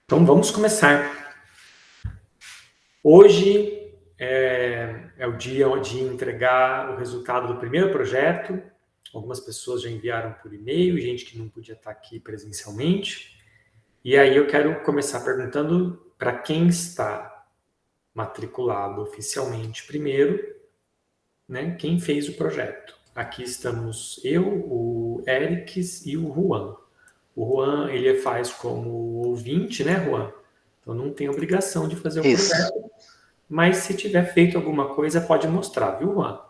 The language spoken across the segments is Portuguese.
Então vamos começar. Hoje é o dia de entregar o resultado do primeiro projeto. Algumas pessoas já enviaram por e-mail, gente que não podia estar aqui presencialmente. E aí eu quero começar perguntando para quem está matriculado oficialmente primeiro, né, quem fez o projeto. Aqui estamos eu, o Erics e o Juan. O Juan, ele faz como ouvinte, né, Juan? Então não tem obrigação de fazer o Isso. projeto, mas se tiver feito alguma coisa, pode mostrar, viu, Juan?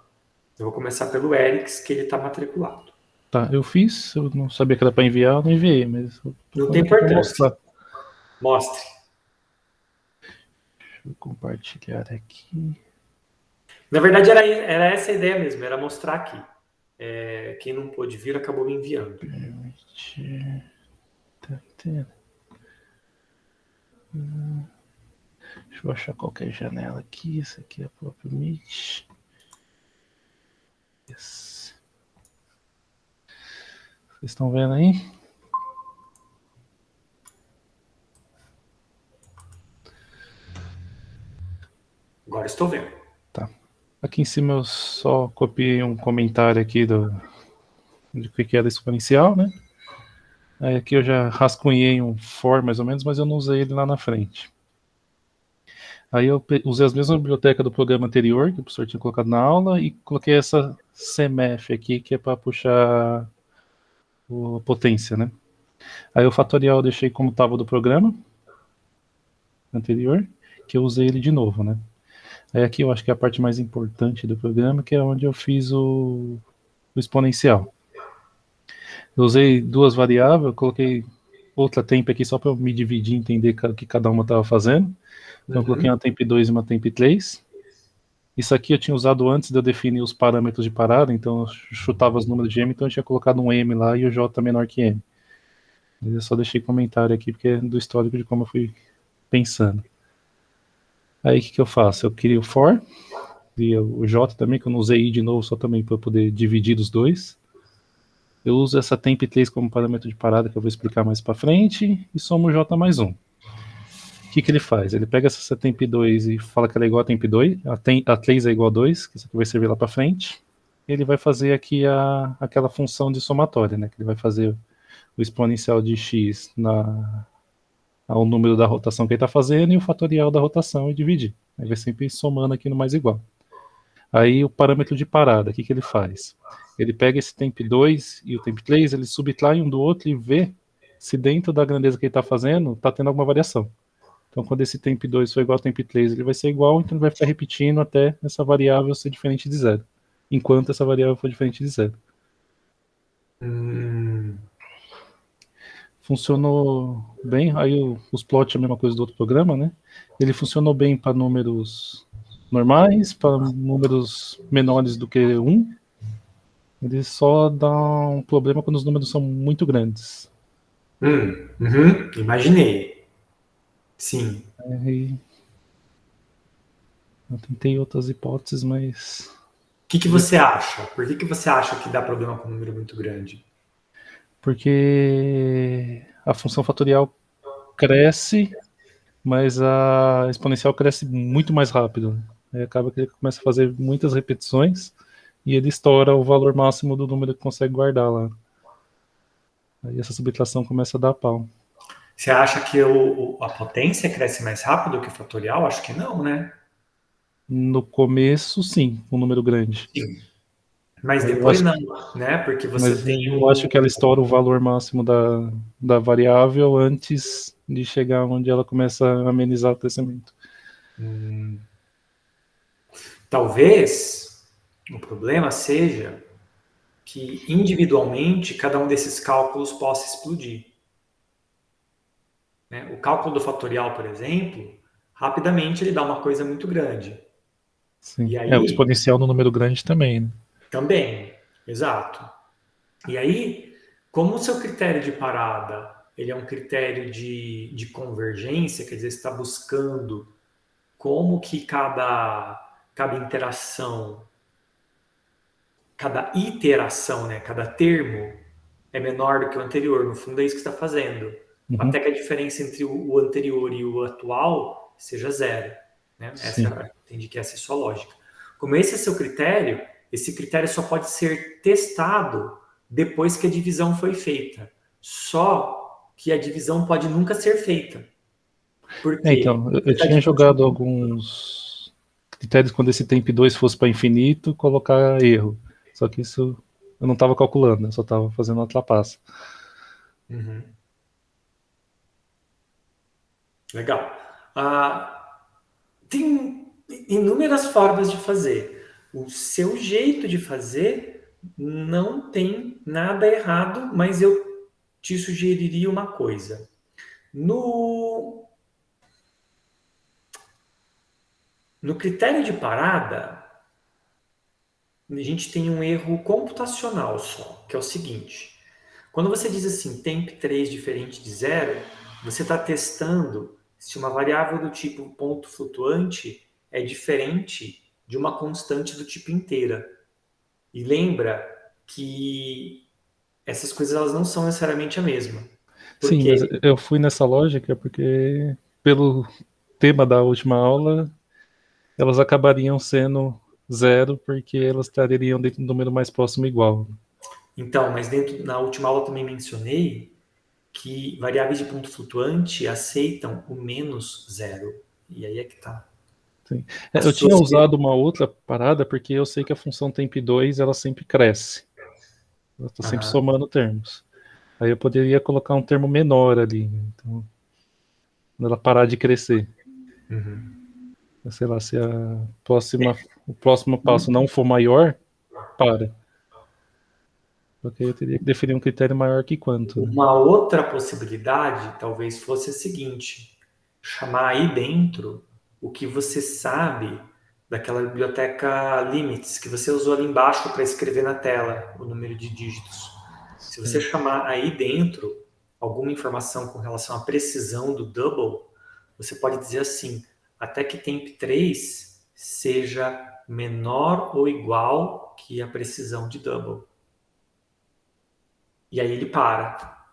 Eu vou começar pelo Erics, que ele está matriculado. Tá, eu fiz, eu não sabia que era para enviar, eu não enviei, mas eu tô Não falando tem aqui para importância. mostrar. Mostre. Deixa eu compartilhar aqui. Na verdade, era essa a ideia mesmo, era mostrar aqui. Quem não pôde vir acabou me enviando. Tá entendendo? Deixa eu achar qualquer janela aqui. Essa aqui é a própria Meet. Yes. Vocês estão vendo aí? Agora estou vendo. Tá. Aqui em cima eu só copiei um comentário aqui de que era exponencial, né? Aí aqui eu já rascunhei um for mais ou menos, mas eu não usei ele lá na frente. Aí eu usei as mesmas bibliotecas do programa anterior, que o professor tinha colocado na aula, e coloquei essa CMF aqui, que é para puxar a potência, né? Aí o fatorial eu deixei como estava do programa anterior, que eu usei ele de novo, né? Aí aqui eu acho que é a parte mais importante do programa, que é onde eu fiz o exponencial. Eu usei duas variáveis, eu coloquei outra temp aqui só para eu me dividir e entender o que cada uma estava fazendo. Então eu coloquei uma temp 2 e uma temp 3. Isso aqui eu tinha usado antes de eu definir os parâmetros de parada, então eu chutava os números de M, então eu tinha colocado um M lá e o J menor que M. Mas eu só deixei comentário aqui porque é do histórico de como eu fui pensando. Aí o que eu faço? Eu crio o for, crio o J também, que eu não usei I de novo, só também para eu poder dividir dos dois. Eu uso essa temp3 como parâmetro de parada, que eu vou explicar mais para frente, e somo J mais 1. O que ele faz? Ele pega essa temp2 e fala que ela é igual a temp2, a 3 é igual a 2, que isso aqui vai servir lá para frente. Ele vai fazer aqui aquela função de somatória, né? Que ele vai fazer o exponencial de x ao número da rotação que ele está fazendo e o fatorial da rotação e dividir. Aí vai sempre somando aqui no mais igual. Aí o parâmetro de parada, o que ele faz? Ele pega esse temp2 e o temp3, ele subtrai um do outro e vê se dentro da grandeza que ele está fazendo está tendo alguma variação. Então, quando esse temp2 for igual ao temp3, ele vai ser igual, então ele vai ficar repetindo até essa variável ser diferente de zero. Enquanto essa variável for diferente de zero. Funcionou bem. Aí os plots é a mesma coisa do outro programa, né? Ele funcionou bem para números normais, para números menores do que 1. Ele só dá um problema quando os números são muito grandes. Imaginei. Sim. Eu tentei outras hipóteses, mas... O que você acha? Por que você acha que dá problema com um número muito grande? Porque a função fatorial cresce, mas a exponencial cresce muito mais rápido. Aí acaba que ele começa a fazer muitas repetições e ele estoura o valor máximo do número que consegue guardar lá. Aí essa subtração começa a dar pau. Você acha que a potência cresce mais rápido que o fatorial? Acho que não, né? No começo, sim, um número grande. Sim. Mas depois não, né? Porque você tem eu acho que ela estoura o valor máximo da variável antes de chegar onde ela começa a amenizar o crescimento. Talvez o problema seja que individualmente cada um desses cálculos possa explodir. Né? O cálculo do fatorial, por exemplo, rapidamente ele dá uma coisa muito grande. Sim. E aí, o exponencial no número grande também, né? Também, exato. E aí, como o seu critério de parada ele é um critério de convergência, quer dizer, você está buscando como que cada interação, cada iteração, né, cada termo é menor do que o anterior. No fundo é isso que você está fazendo. até que a diferença entre o anterior e o atual seja zero. Né? Entendi que essa é a sua lógica. Como esse é seu critério, esse critério só pode ser testado depois que a divisão foi feita. Só que a divisão pode nunca ser feita. Por quê? Então, eu tinha jogado alguns critérios quando esse temp 2 fosse para infinito, colocar erro. Só que isso eu não estava calculando, eu só estava fazendo uma trapaça. Uhum. Legal. Tem inúmeras formas de fazer. O seu jeito de fazer não tem nada errado, mas eu te sugeriria uma coisa. No critério de parada, a gente tem um erro computacional só, que é o seguinte. Quando você diz assim, temp3 diferente de zero, você está testando se uma variável do tipo ponto flutuante é diferente de uma constante do tipo inteira. E lembra que essas coisas elas não são necessariamente a mesma. Sim, mas eu fui nessa lógica porque, pelo tema da última aula, elas acabariam sendo zero porque elas estariam dentro do número mais próximo igual. Então, mas na última aula eu também mencionei que variáveis de ponto flutuante aceitam o menos zero. E aí é que tá. Sim. Eu tinha usado uma outra parada porque eu sei que a função temp2 ela sempre cresce. Ela está sempre somando termos. Aí eu poderia colocar um termo menor ali. Então, quando ela parar de crescer. Uhum. Sei lá, se o próximo passo não for maior, para. Porque eu teria que definir um critério maior que quanto. Né? Uma outra possibilidade talvez fosse a seguinte: chamar aí dentro o que você sabe daquela biblioteca limits que você usou ali embaixo para escrever na tela o número de dígitos. Se você chamar aí dentro alguma informação com relação à precisão do double, você pode dizer assim, até que temp3 seja menor ou igual que a precisão de double. E aí ele para.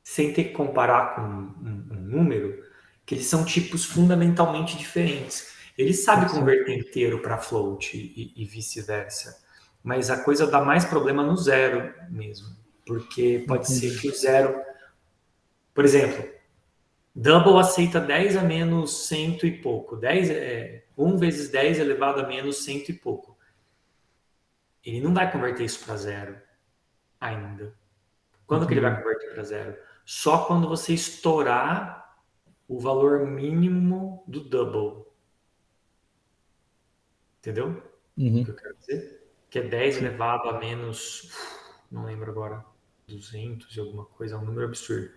Sem ter que comparar com um número, que eles são tipos fundamentalmente diferentes. Ele sabe converter inteiro para float e vice-versa. Mas a coisa dá mais problema no zero mesmo. Porque pode ser que o zero... Por exemplo, double aceita 10 a menos cento e pouco. 1 vezes 10 elevado a menos cento e pouco. Ele não vai converter isso para zero ainda. Quando que ele vai converter para zero? Só quando você estourar o valor mínimo do double. Entendeu? O que eu quero dizer? Que é 10 elevado a menos... Não lembro agora. 200 e alguma coisa. É um número absurdo.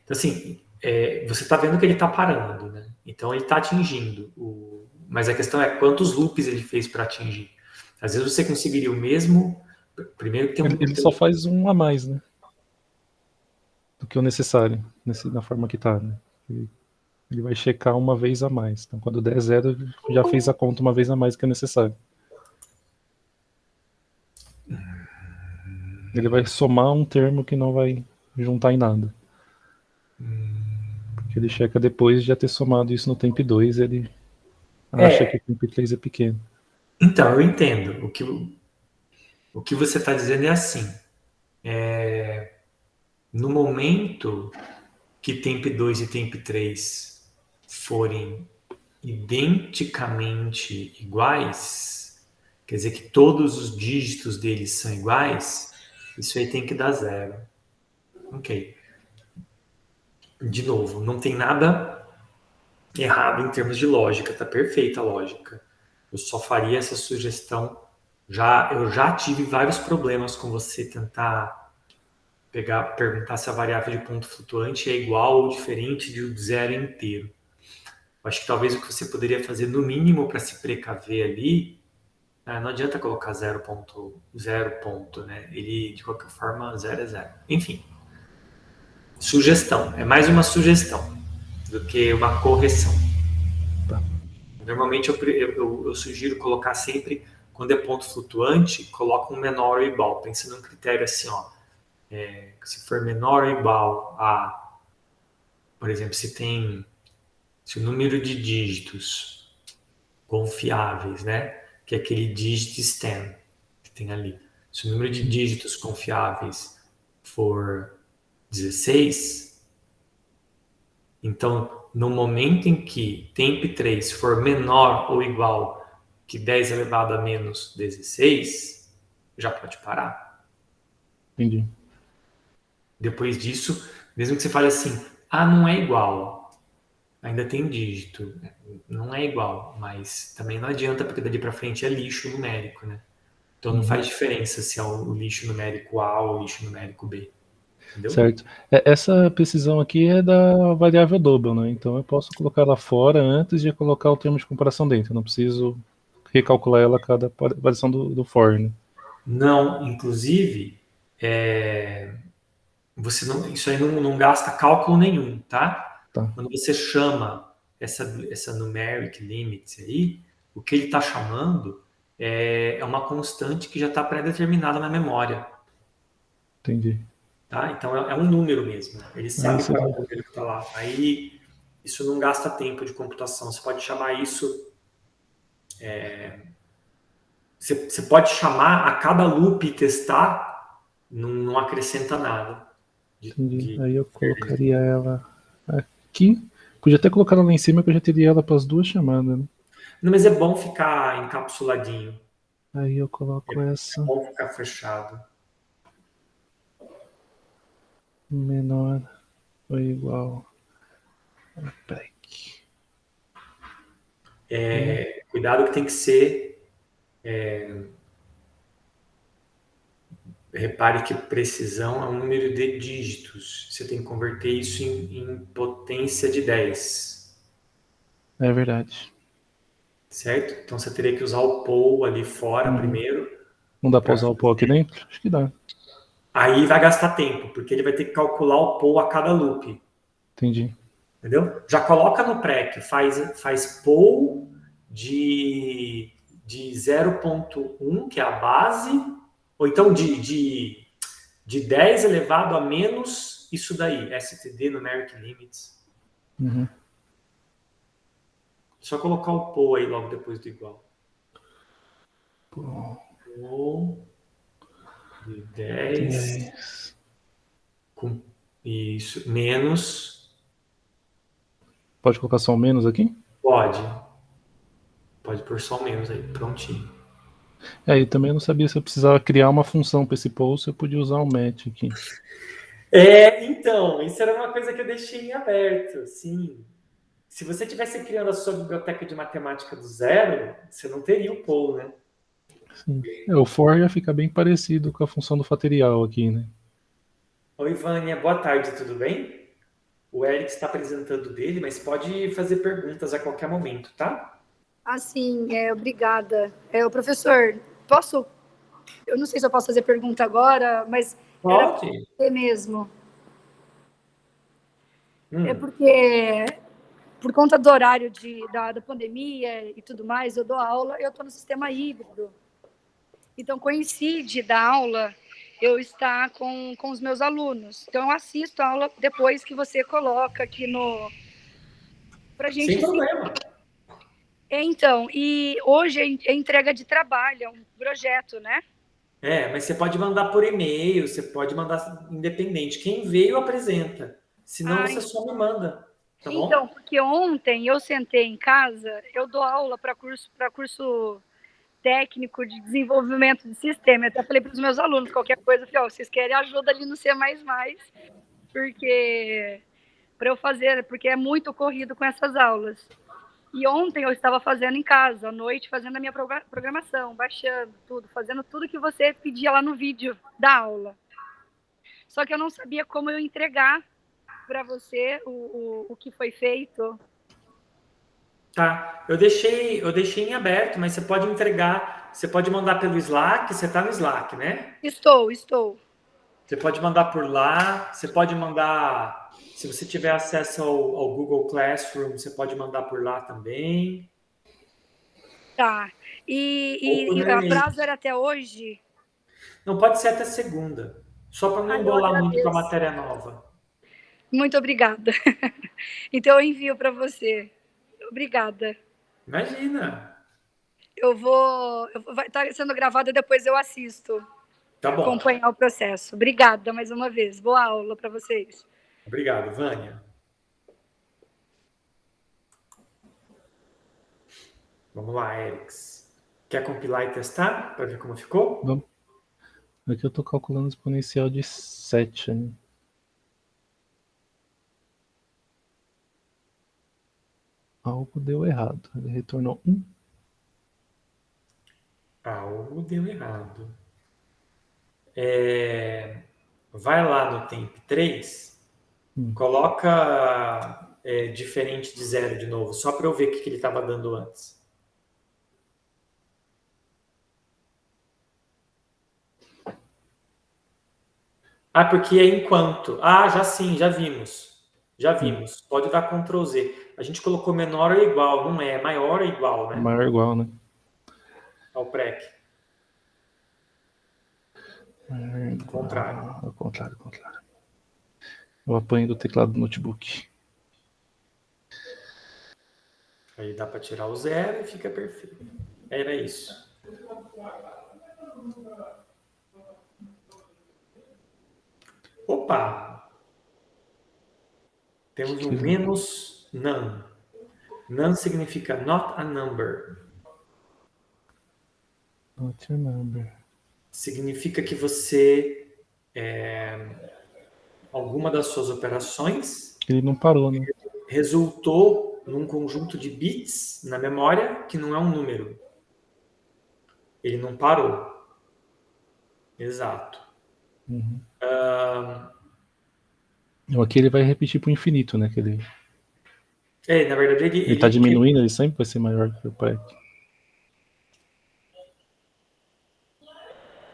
Então, assim, você está vendo que ele está parando, né? Então, ele está atingindo. Mas a questão é quantos loops ele fez para atingir. Às vezes você conseguiria o mesmo... Primeiro que tem ele só faz um a mais, né? Do que o necessário, na forma que está, né? Ele vai checar uma vez a mais. Então, quando der zero, já fez a conta uma vez a mais que é necessário. Ele vai somar um termo que não vai juntar em nada. Porque ele checa depois de já ter somado isso no temp 2, ele acha que o temp 3 é pequeno. Então, eu entendo. O que você está dizendo é assim. No momento que temp 2 e temp 3 forem identicamente iguais, quer dizer que todos os dígitos deles são iguais, isso aí tem que dar zero. Ok. De novo, não tem nada errado em termos de lógica, tá perfeita a lógica. Eu só faria essa sugestão. Eu já tive vários problemas com você tentar perguntar se a variável de ponto flutuante é igual ou diferente de zero inteiro. Eu acho que talvez o que você poderia fazer, no mínimo, para se precaver ali, não adianta colocar 0 ponto, né? Ele, de qualquer forma, 0 é 0. Enfim, sugestão. É mais uma sugestão do que uma correção. Tá. Normalmente, eu sugiro colocar sempre, quando é ponto flutuante, coloca um menor ou igual. Pensa num critério assim, ó. Se for menor ou igual a por exemplo, se o número de dígitos confiáveis, né, que é aquele digit stem que tem ali, se o número de dígitos confiáveis for 16, então, no momento em que temp3 for menor ou igual que 10 elevado a menos 16, já pode parar. Entendi. Depois disso, mesmo que você fale assim, não é igual, ainda tem dígito, não é igual, mas também não adianta, porque dali para frente é lixo numérico, né? Então não faz diferença se é o lixo numérico A ou o lixo numérico B. Entendeu? Certo. Essa precisão aqui é da variável double, né? Então eu posso colocar ela fora antes de colocar o termo de comparação dentro. Eu não preciso recalcular ela a cada variação do for, né? Não, inclusive, isso aí não gasta cálculo nenhum, tá? Tá. Quando você chama essa numeric limit aí, o que ele está chamando é uma constante que já está pré-determinada na memória. Entendi. Tá? Então é um número mesmo. Ele sabe qual é o número que está lá. Aí isso não gasta tempo de computação. Você pode chamar isso. Você pode chamar a cada loop e testar, não acrescenta nada. Entendi. Aí eu colocaria ela aqui. Podia até colocar ela lá em cima que eu já teria ela para as duas chamadas, né? Não, mas é bom ficar encapsuladinho. Aí eu coloco essa. É bom ficar fechado. Menor ou igual a PEC. Cuidado que tem que ser. Repare que precisão é um número de dígitos. Você tem que converter isso em potência de 10. É verdade. Certo? Então você teria que usar o poll ali fora primeiro. Não dá para usar o pó aqui dentro? Acho que dá. Aí vai gastar tempo, porque ele vai ter que calcular o poll a cada loop. Entendi. Entendeu? Já coloca no pré que faz poll de 0,1, que é a base, ou então de 10 elevado a menos isso daí, STD, Numeric Limits. Só colocar o poll aí logo depois do igual. Poll de 10 com isso, menos. Pode colocar só o menos aqui? Pode. Pode pôr só o menos aí, prontinho. E também eu não sabia se eu precisava criar uma função para esse poll, se eu podia usar o match aqui. Então, isso era uma coisa que eu deixei em aberto, sim. Se você tivesse criando a sua biblioteca de matemática do zero, você não teria o poll, né? Sim. O for já fica bem parecido com a função do fatorial aqui, né? Oi, Vânia, boa tarde, tudo bem? O Eric está apresentando dele, mas pode fazer perguntas a qualquer momento, tá? Sim, obrigada. O professor, posso... Eu não sei se eu posso fazer pergunta agora, mas era para você mesmo. É porque, por conta do horário da pandemia e tudo mais, eu dou aula, eu estou no sistema híbrido. Então, coincide da aula eu estar com os meus alunos. Então, eu assisto a aula depois que você coloca aqui no... Pra gente... Sem problema. Então, e hoje é entrega de trabalho, é um projeto, né? Mas você pode mandar por e-mail, você pode mandar independente. Quem veio, apresenta. Senão você só me manda, tá bom? Então, porque ontem eu sentei em casa, eu dou aula para curso técnico de desenvolvimento de sistema. Eu até falei para os meus alunos, qualquer coisa, falei, vocês querem ajuda ali no C++, porque para eu fazer, porque é muito corrido com essas aulas. E ontem eu estava fazendo em casa, à noite, fazendo a minha programação, baixando tudo, fazendo tudo que você pedia lá no vídeo da aula. Só que eu não sabia como eu entregar para você o que foi feito. Tá, eu deixei em aberto, mas você pode entregar, você pode mandar pelo Slack, você está no Slack, né? Estou. Você pode mandar por lá, você pode mandar, se você tiver acesso ao Google Classroom, você pode mandar por lá também. Tá, e a prazo era até hoje? Não, pode ser até segunda, só para não embolar muito com a matéria nova. Muito obrigada. Então, eu envio para você. Obrigada. Imagina. Vai estar sendo gravado, depois eu assisto. Tá bom. Acompanhar o processo. Obrigada mais uma vez. Boa aula para vocês. Obrigado, Vânia. Vamos lá, Erix. Quer compilar e testar para ver como ficou? Vamos. Aqui eu estou calculando exponencial de 7. Né? Algo deu errado. Ele retornou 1. Algo deu errado. Vai lá no temp 3, coloca diferente de 0 de novo, só para eu ver o que ele estava dando antes. Porque é enquanto. Já vimos. Já vimos. Pode dar Ctrl Z. A gente colocou menor ou igual, não é? Maior ou igual, né? Maior ou igual, né? Ao PREC. Contrário. Ao contrário. Eu apanho do teclado do notebook. Aí dá para tirar o 0 e fica perfeito. Era isso. Opa! Temos um menos none. None significa not a number. Not a number. Significa que você... alguma das suas operações... Ele não parou, né? Resultou num conjunto de bits na memória que não é um número. Ele não parou. Exato. Aqui ele vai repetir para o infinito, né? Que na verdade ele está diminuindo, ele sempre vai ser maior que o PREC.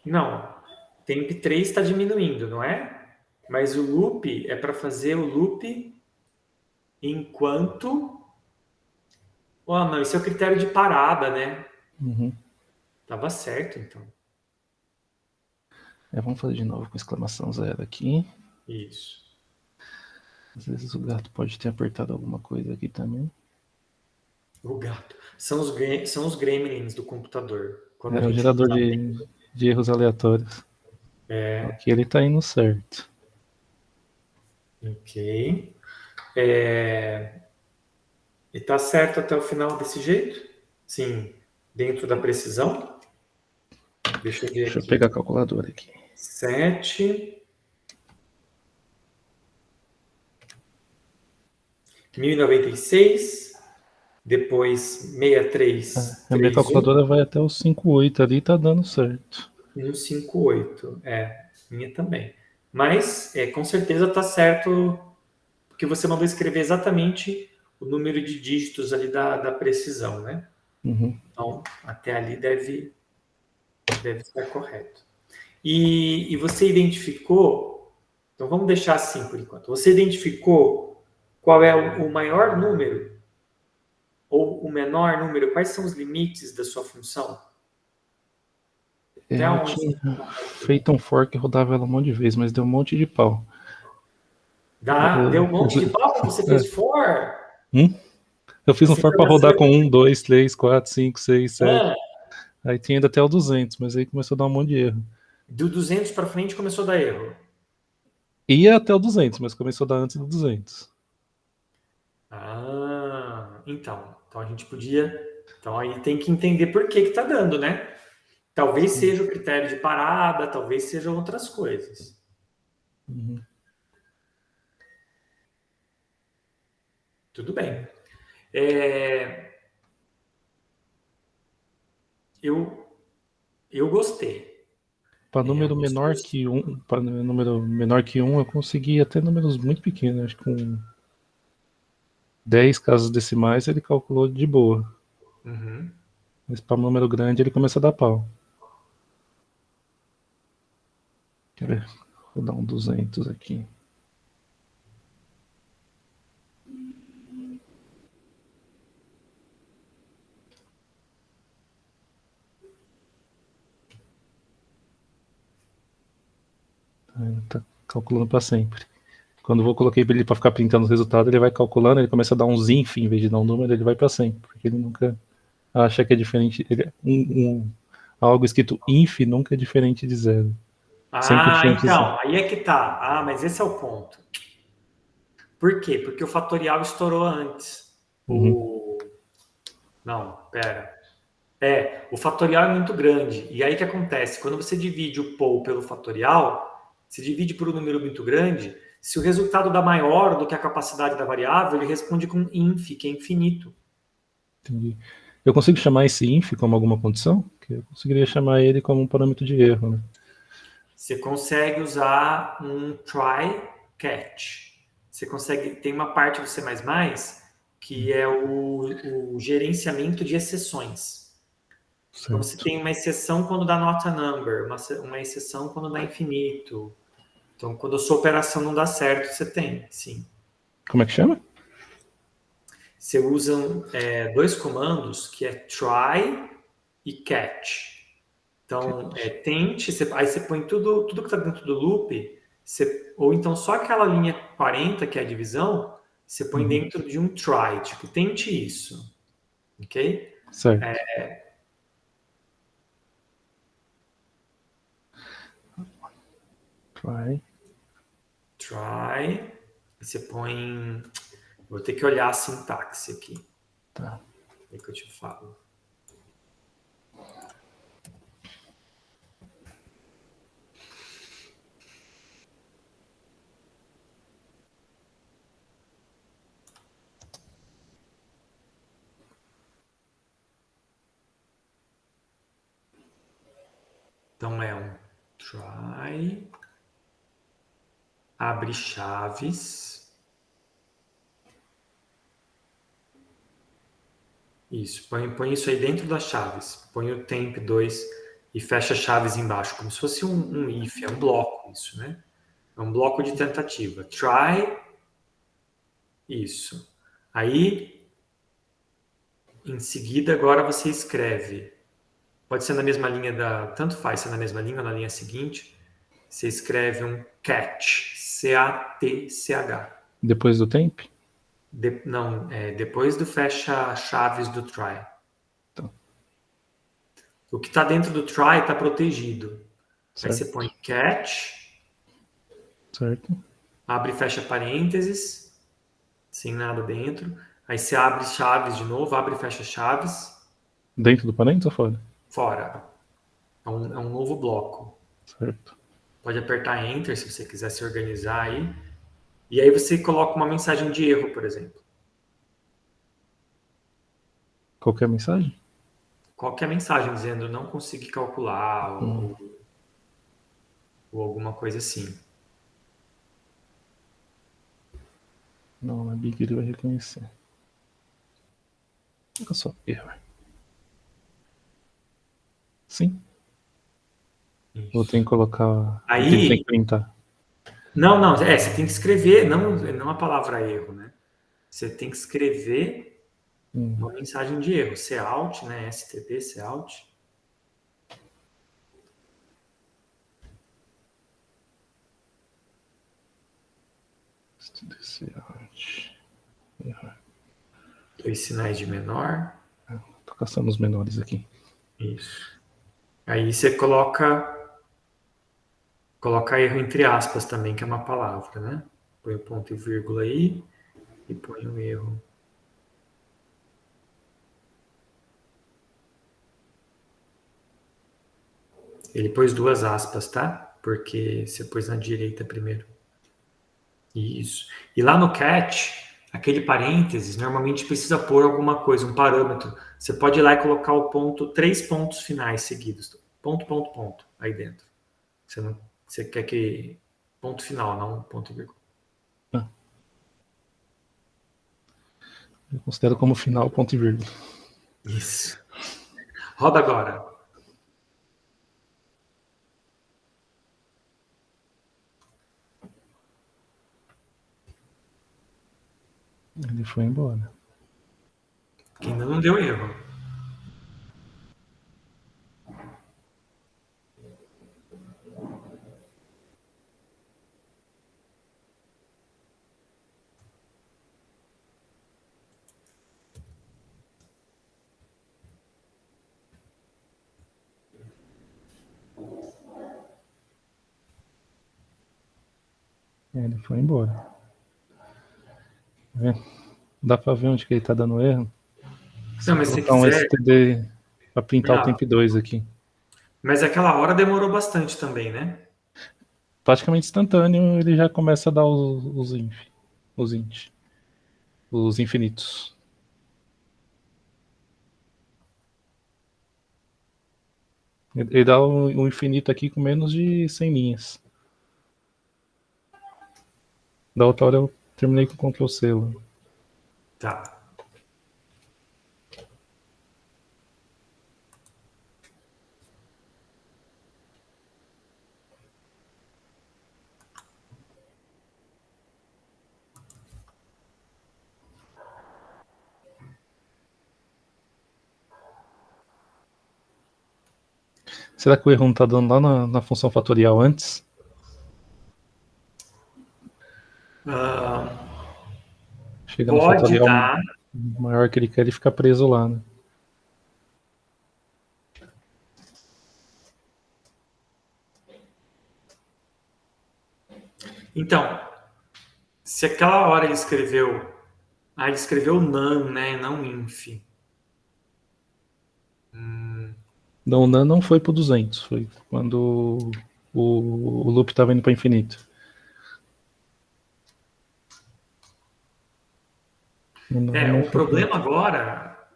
Não. Temp 3 está diminuindo, não é? Mas o loop é para fazer o loop enquanto... não, isso é o critério de parada, né? Tava certo, então. Vamos fazer de novo com exclamação 0 aqui. Isso. Às vezes o gato pode ter apertado alguma coisa aqui também. O gato. São os gremlins do computador. É o gerador de erros aleatórios. Aqui ele está indo certo. Ok. E está certo até o final desse jeito? Sim. Dentro da precisão? Deixa eu ver Deixa aqui. eu pegar a calculadora aqui. 7... 1096, depois 63. A minha calculadora vai até o 58 ali, tá dando certo. E no 58, minha também. Mas, com certeza está certo, porque você mandou escrever exatamente o número de dígitos ali da precisão, né? Então, até ali deve estar correto. E você identificou, então vamos deixar assim por enquanto, você identificou qual é o maior número ou o menor número? Quais são os limites da sua função? Eu tinha feito um for que rodava ela um monte de vezes, mas deu um monte de pau. Deu um monte de pau quando você fez for? Eu fiz um for para rodar com 1, 2, 3, 4, 5, 6, 7. Aí tinha ainda até o 200, mas aí começou a dar um monte de erro. Do 200 para frente começou a dar erro? Ia até o 200, mas começou a dar antes do 200. Então a gente podia... Então aí tem que entender por que está dando, né? Talvez seja o critério de parada, talvez sejam outras coisas. Tudo bem. Eu gostei. Para número menor que 1, eu consegui até números muito pequenos. Acho que com 10 casas decimais ele calculou de boa. Mas para número grande ele começa a dar pau. Quer ver? Vou dar um 200 aqui. Tá calculando para sempre. Quando eu coloquei ele para ficar printando os resultados, ele vai calculando, ele começa a dar uns inf em vez de dar um número, ele vai para 100, porque ele nunca acha que é diferente. Algo escrito inf nunca é diferente de zero. Sempre Ah, tinha que ser. então, aí é que tá. Ah, mas esse é o ponto. Por quê? Porque o fatorial estourou antes. Uhum. Não, pera. O fatorial é muito grande. E aí o que acontece? Quando você divide o pool pelo fatorial, se divide por um número muito grande, se o resultado dá maior do que a capacidade da variável, ele responde com inf, que é infinito. Entendi. Eu consigo chamar esse inf como alguma condição? Que eu conseguiria chamar ele como um parâmetro de erro, né? Você consegue usar um try catch. Você consegue. Tem uma parte do C++ que é o gerenciamento de exceções. Então você Certo. tem uma exceção quando dá not a number, uma exceção quando dá infinito. Então, quando a sua operação não dá certo, você tem, sim. Como é que chama? Você usa dois comandos que é try e catch. Então, tente, aí você põe tudo que está dentro do loop, ou então só aquela linha 40, que é a divisão, você põe dentro de um try, tipo, tente isso, ok? Certo. Try, você põe, vou ter que olhar a sintaxe aqui, Tá. é que eu te falo. Então é um try, abre chaves. Isso, põe isso aí dentro das chaves. Põe o temp2 e fecha chaves embaixo, como se fosse um if, é um bloco isso, né? É um bloco de tentativa. Try, isso. Aí, em seguida, agora você escreve. Pode ser na mesma linha tanto faz ser na mesma linha ou na linha seguinte. Você escreve um catch, C-A-T-C-H. Depois do temp? Não, depois do fecha chaves do try. Tá. O que está dentro do try está protegido. Aí você Certo. põe catch, Certo. abre e fecha parênteses, sem nada dentro. Aí você abre chaves de novo, abre e fecha chaves, Dentro do parênteses ou fora? fora. É um novo bloco. Certo. Pode apertar Enter se você quiser se organizar aí. E aí você coloca uma mensagem de erro, por exemplo. Qualquer mensagem? Qualquer mensagem dizendo não consegui calcular ou alguma coisa assim. Não, na Big ele vai reconhecer. Olha só, erro. Sim. Isso. Vou ter que colocar. Aí, Tem que printar. não, você tem que escrever, não a palavra erro, né? Você tem que escrever uma mensagem de erro, cout, né? STP, cout. Dois sinais de menor. Tô caçando os menores aqui. Isso. Aí você coloca erro entre aspas também, que é uma palavra, né? Põe o ponto e vírgula aí e põe o erro. Ele pôs duas aspas, tá? Porque você pôs na direita primeiro. Isso. E lá no catch, aquele parênteses, normalmente precisa pôr alguma coisa, um parâmetro. Você pode ir lá e colocar o ponto, 3 pontos finais seguidos. Ponto, ponto, ponto, aí dentro. Você quer que... Ponto final, não ponto e vírgula. Eu considero como final ponto e vírgula. Isso. Roda agora. Ele foi embora. Ainda não deu erro. Ele foi embora. Tá vendo? Dá pra ver onde que ele tá dando erro? Não, mas se Vou colocar um quiser. STD pra printar o Ah, temp 2 aqui. mas aquela hora demorou bastante também, né? Praticamente instantâneo, ele já começa a dar os int, os infinitos. Ele dá o infinito aqui com menos de 100 linhas. Da outra hora eu terminei com Ctrl C. Lá. Tá. Será que o erro não está dando lá na função fatorial antes? Chega no Pode fatorial dar. maior que ele quer, ele fica preso lá, né? Então, se aquela hora ele escreveu. Ah, ele escreveu nan, né? Não inf. Não, não foi pro 200, foi quando o loop estava indo para infinito. Não O problema agora.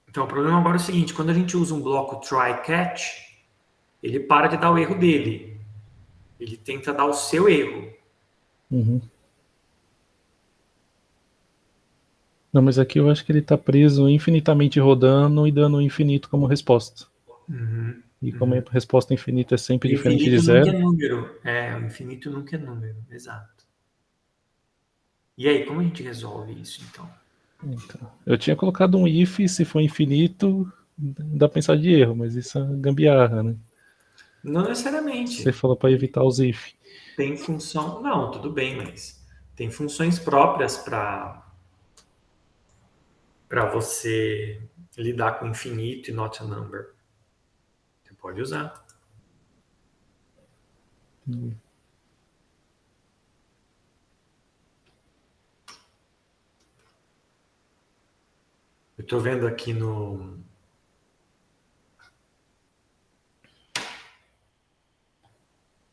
Então, o problema agora é o seguinte: quando a gente usa um bloco try catch, ele para de dar o erro dele. Ele tenta dar o seu erro. Uhum. Não, mas aqui eu acho que ele está preso infinitamente rodando e dando infinito como resposta. E como a resposta infinita é sempre diferente de zero. Nunca é número. O infinito nunca é número, exato. E aí, como a gente resolve isso, então? Eu tinha colocado um if, se for infinito, dá pra pensar de erro, mas isso é gambiarra, né? Não necessariamente. Você falou para evitar os if. Tem função... Não, tudo bem, mas tem funções próprias para você lidar com infinito e not a number. Você pode usar. Eu estou vendo aqui no...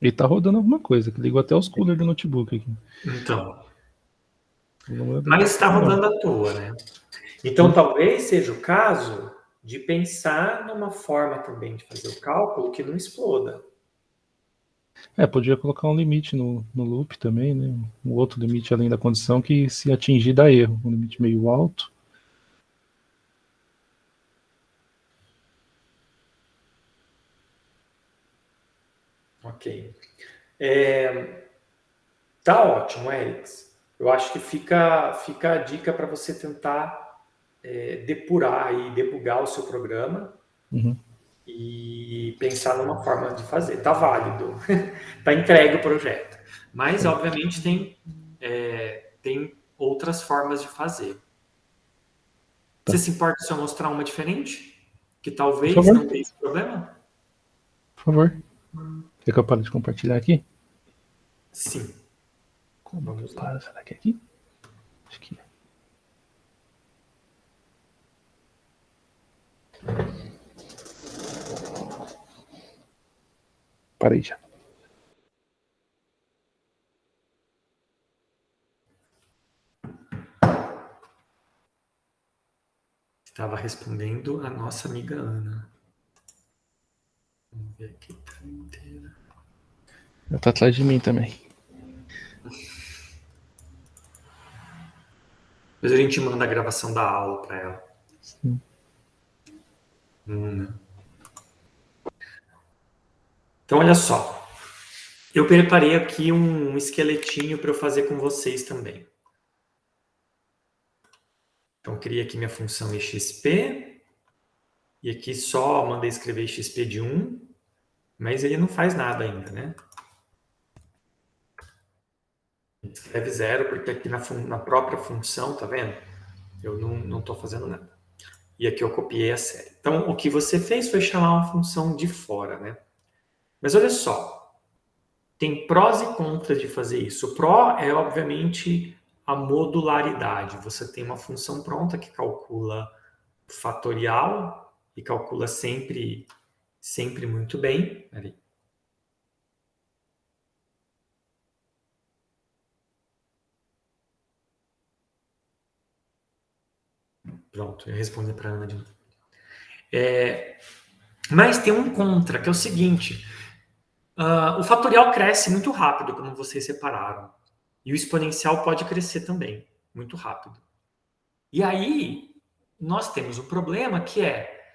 Ele tá rodando alguma coisa, que ligou até os coolers do notebook aqui. Então. Mas está rodando à toa, né? Então, talvez seja o caso de pensar numa forma também de fazer o cálculo que não exploda. Podia colocar um limite no loop também, né? Um outro limite além da condição que se atingir dá erro. Um limite meio alto. Ok. Tá ótimo, Erics. Eu acho que fica a dica para você tentar depurar e debugar o seu programa e pensar numa forma de fazer. Tá válido. Tá entregue o projeto. Mas, obviamente, tem outras formas de fazer. Você se importa se eu mostrar uma diferente? Que talvez não tenha esse problema? Por favor. Quer que eu pare de compartilhar aqui? Sim. Vamos lá. Será que é aqui? Acho que é. Parei já. Estava respondendo a nossa amiga Ana. Vamos ver aqui, tá inteira. Ela tá atrás de mim também. Depois a gente manda a gravação da aula para ela. Sim. Então, olha só. Eu preparei aqui um esqueletinho para eu fazer com vocês também. Então, criei aqui minha função exp. E aqui só mandei escrever xp de 1. Mas ele não faz nada ainda, né? Escreve 0, porque aqui na própria função, tá vendo? Eu não estou fazendo nada. E aqui eu copiei a série. Então, o que você fez foi chamar uma função de fora, né? Mas olha só. tem prós e contras de fazer isso. O pró é, obviamente, a modularidade. Você tem uma função pronta que calcula fatorial e calcula sempre muito bem. Peraí. Pronto, eu respondi para a Ana de novo. Mas tem um contra, que é o seguinte: o fatorial cresce muito rápido, como vocês separaram. E o exponencial pode crescer também, muito rápido. E aí, nós temos um problema que é,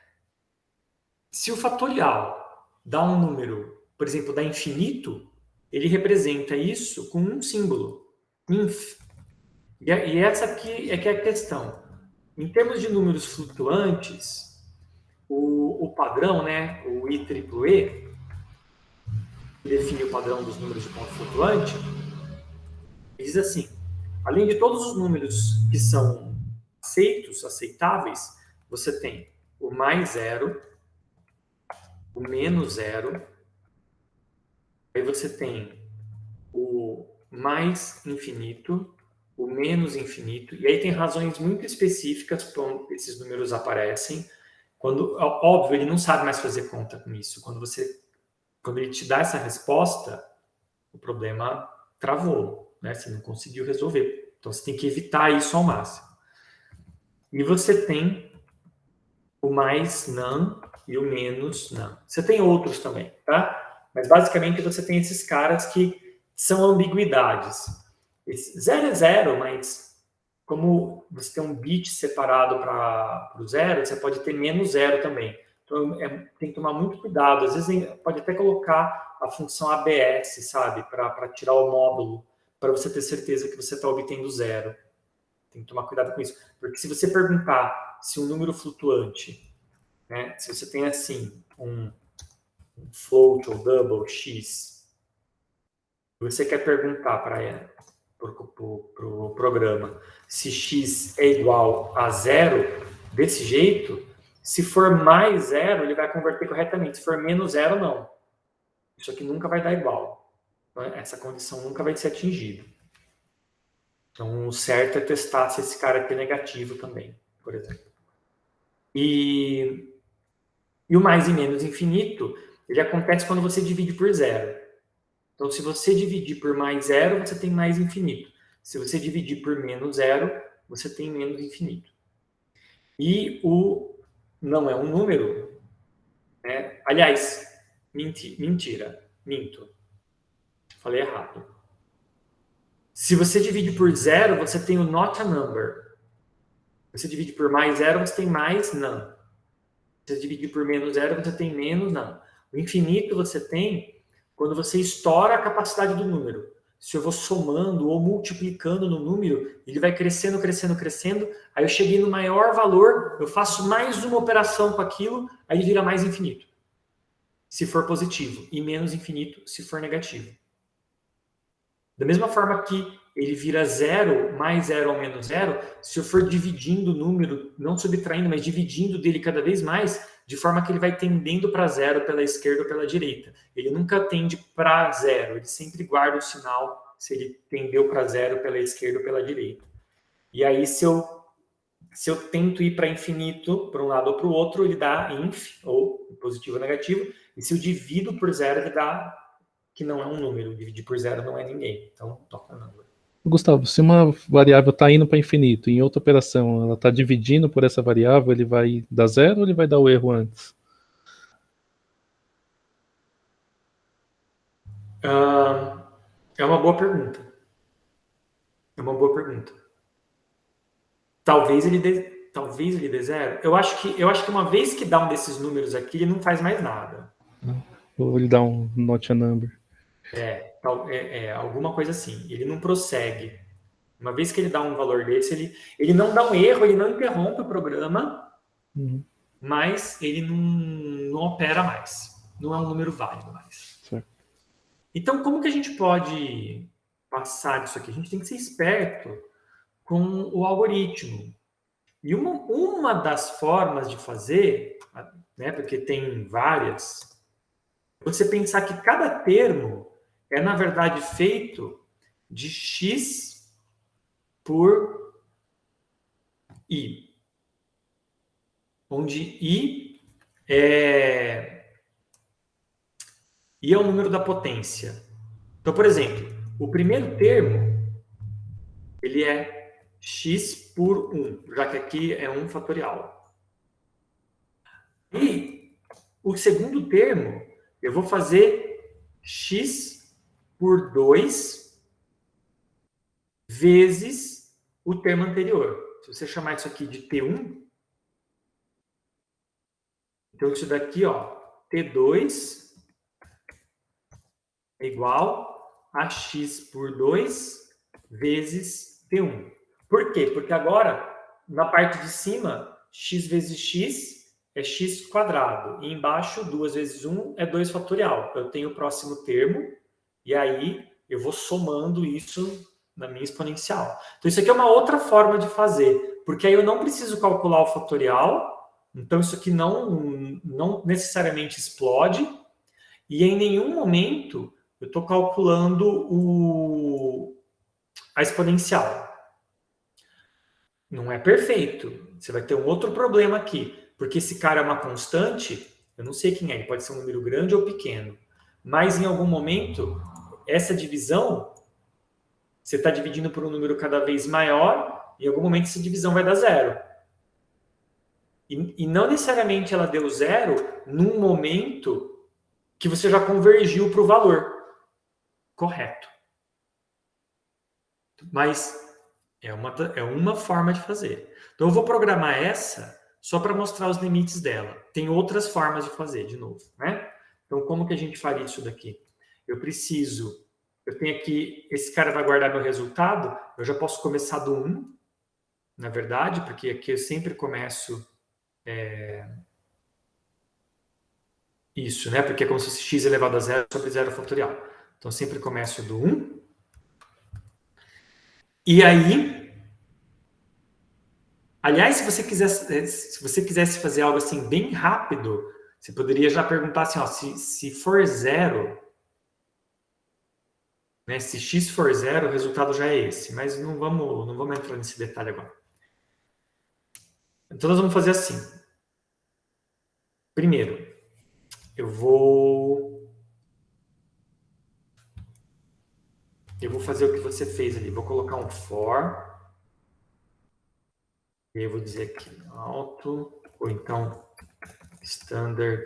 se o fatorial dá um número, por exemplo, dá infinito, ele representa isso com um símbolo, inf. E essa aqui é que é a questão. Em termos de números flutuantes, o padrão, né, o IEEE, que define o padrão dos números de ponto flutuante, diz assim: além de todos os números que são aceitáveis, você tem o mais zero, o menos zero, aí você tem o mais infinito, o menos infinito, e aí tem razões muito específicas quando esses números aparecem. Quando, óbvio, ele não sabe mais fazer conta com isso. Quando ele te dá essa resposta, o problema travou, né? Você não conseguiu resolver. Então você tem que evitar isso ao máximo. E você tem o mais não e o menos não. Você tem outros também, tá? Mas basicamente você tem esses caras que são ambiguidades. 0 é 0, mas como você tem um bit separado para o zero, você pode ter menos zero também. Então tem que tomar muito cuidado. Às vezes pode até colocar a função ABS, sabe? Para tirar o módulo, para você ter certeza que você está obtendo zero. Tem que tomar cuidado com isso. Porque se você perguntar se um número flutuante, né, se você tem assim um float ou double x, você quer perguntar para o programa se x é igual a zero, desse jeito, se for mais zero, ele vai converter corretamente. Se for menos zero, não. Isso aqui nunca vai dar igual. Então, essa condição nunca vai ser atingida. Então, o certo é testar se esse cara aqui é negativo também, por exemplo. E o mais e menos infinito, ele acontece quando você divide por zero. Então, se você dividir por mais zero, você tem mais infinito. Se você dividir por menos zero, você tem menos infinito. E o não é um número, né? Aliás, minto. Falei errado. Se você divide por zero, você tem o not a number. Você divide por mais zero, você tem mais none. Você dividir por menos zero, você tem menos none. O infinito você tem quando você estoura a capacidade do número. Se eu vou somando ou multiplicando no número, ele vai crescendo, crescendo, crescendo. Aí eu cheguei no maior valor, eu faço mais uma operação com aquilo, aí ele vira mais infinito, se for positivo, e menos infinito, se for negativo. Da mesma forma que ele vira zero, mais zero ou menos zero, se eu for dividindo o número, não subtraindo, mas dividindo dele cada vez mais, de forma que ele vai tendendo para zero pela esquerda ou pela direita. Ele nunca tende para zero, ele sempre guarda o sinal se ele tendeu para zero pela esquerda ou pela direita. E aí, se eu tento ir para infinito, para um lado ou para o outro, ele dá inf, ou positivo ou negativo, e se eu divido por zero, ele dá que não é um número, dividir por zero não é ninguém. Então, toca não. Gustavo, se uma variável está indo para infinito, em outra operação ela está dividindo por essa variável, ele vai dar zero ou ele vai dar o erro antes? É uma boa pergunta. Talvez ele dê zero. Eu acho que uma vez que dá um desses números aqui, ele não faz mais nada. Ou ele dá um not a number? Alguma coisa assim. Ele não prossegue. Uma vez que ele dá um valor desse, ele não dá um erro, ele não interrompe o programa, mas ele não opera mais. Não é um número válido mais. Certo. Então, como que a gente pode passar isso aqui? A gente tem que ser esperto com o algoritmo. E uma das formas de fazer, né, porque tem várias, é você pensar que cada termo é, na verdade, feito de x por i, onde i é o número da potência. Então, por exemplo, o primeiro termo, ele é x por 1, já que aqui é 1 fatorial. E o segundo termo, eu vou fazer x por 2 vezes o termo anterior. Se você chamar isso aqui de T1, então isso daqui, ó, T2 é igual a x por 2 vezes T1. Por quê? Porque agora, na parte de cima, x vezes x é x quadrado. E embaixo, 2 vezes 1 é 2 fatorial. Eu tenho o próximo termo, e aí eu vou somando isso na minha exponencial. Então, isso aqui é uma outra forma de fazer, porque aí eu não preciso calcular o fatorial, então isso aqui não necessariamente explode, e em nenhum momento eu estou calculando a exponencial. Não é perfeito. Você vai ter um outro problema aqui, porque esse cara é uma constante, eu não sei quem é, ele pode ser um número grande ou pequeno, mas em algum momento, essa divisão, você está dividindo por um número cada vez maior, em algum momento essa divisão vai dar zero. E não necessariamente ela deu zero num momento que você já convergiu para o valor correto. Mas é uma forma de fazer. Então eu vou programar essa só para mostrar os limites dela. Tem outras formas de fazer, de novo, né? Então como que a gente faria isso daqui? Eu tenho aqui, esse cara vai guardar meu resultado, eu já posso começar do 1, na verdade, porque aqui eu sempre começo isso, né? Porque é como se fosse x elevado a zero sobre zero fatorial. Então, eu sempre começo do 1. E aí, aliás, se você quisesse fazer algo assim bem rápido, você poderia já perguntar assim, ó, se for zero, né? Se x for zero, o resultado já é esse. Mas não vamos entrar nesse detalhe agora. Então, nós vamos fazer assim. Primeiro, eu vou fazer o que você fez ali. Vou colocar um for. E eu vou dizer aqui alto, ou então standard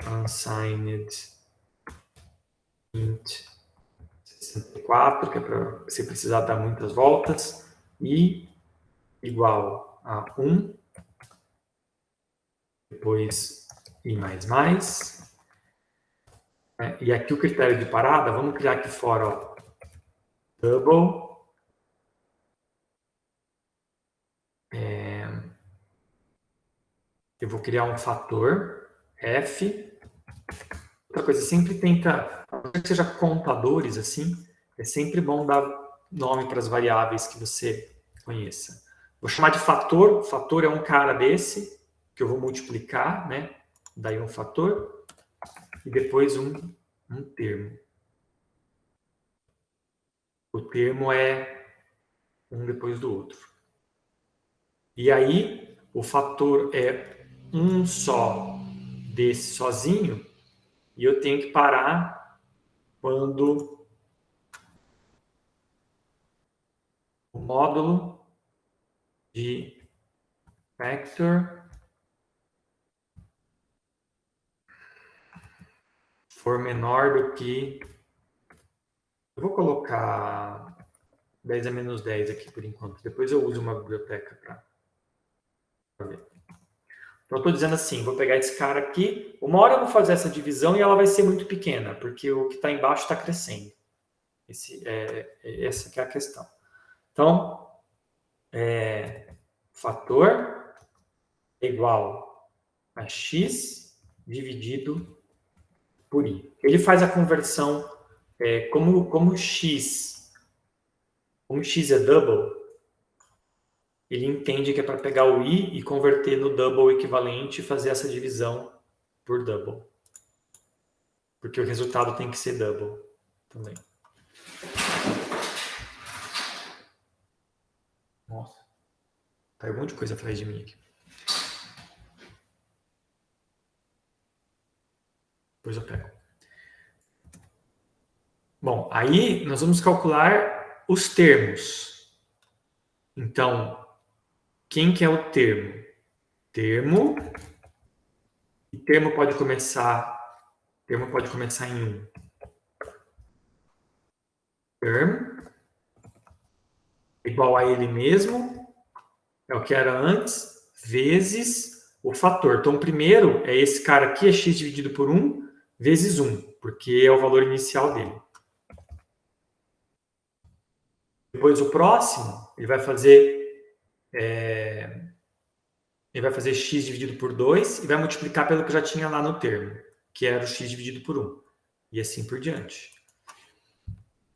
unsigned int 64, que é para você precisar dar muitas voltas, e igual a 1, depois i mais mais. E aqui o critério de parada, vamos criar aqui fora, ó, double. Eu vou criar um fator, f. Outra coisa, sempre tenta, que seja contadores assim, é sempre bom dar nome para as variáveis que você conheça. Vou chamar de fator, fator é um cara desse, que eu vou multiplicar, né? Daí um fator, e depois um termo. O termo é um depois do outro. E aí, o fator é um só desse sozinho, e eu tenho que parar quando o módulo de factor for menor do que... Eu vou colocar 10 a menos 10 aqui por enquanto. Depois eu uso uma biblioteca para ver. Então, eu estou dizendo assim, vou pegar esse cara aqui, uma hora eu vou fazer essa divisão e ela vai ser muito pequena, porque o que está embaixo está crescendo. Essa que é a questão. Então, fator é igual a x dividido por i. Ele faz a conversão, como x é double, ele entende que é para pegar o i e converter no double equivalente e fazer essa divisão por double. Porque o resultado tem que ser double. também. Nossa. Caiu um monte de coisa atrás de mim aqui. Depois eu pego. Bom, aí nós vamos calcular os termos. Então, quem que é o termo? Termo. E termo pode começar em 1. Term. Igual a ele mesmo. É o que era antes. Vezes o fator. Então, o primeiro é esse cara aqui, é x dividido por 1, vezes 1. Porque é o valor inicial dele. Depois o próximo, ele vai fazer x dividido por 2 e vai multiplicar pelo que já tinha lá no termo, que era o x dividido por 1. E assim por diante.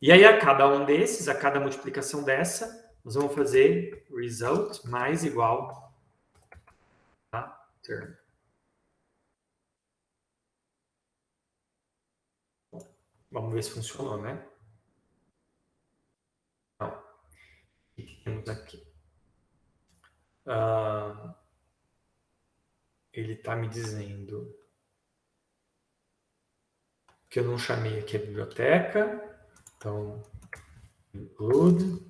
E aí, a cada um desses, a cada multiplicação dessa, nós vamos fazer result mais igual a term. Vamos ver se funcionou, né? Então, o que temos aqui? Ele está me dizendo que eu não chamei aqui a biblioteca. Então, include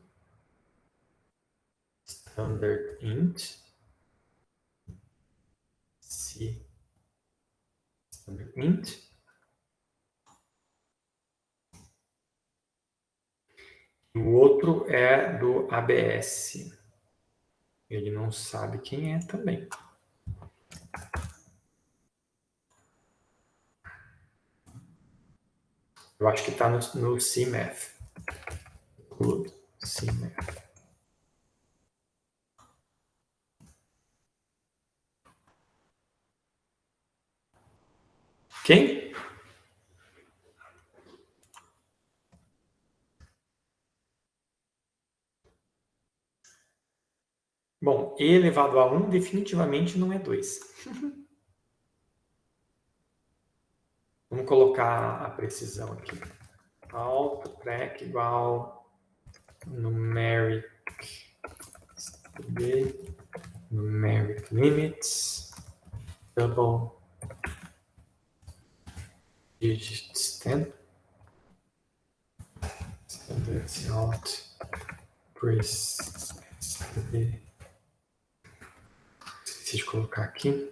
standard int c standard int. O outro é do ABS. Ele não sabe quem é também. Eu acho que está no CMath. Include CMath. Quem? Bom, e elevado a 1 definitivamente não é 2. Vamos colocar a precisão aqui. Alt prec igual numeric numeric limits double digits 10 standard alt press esqueci de colocar aqui.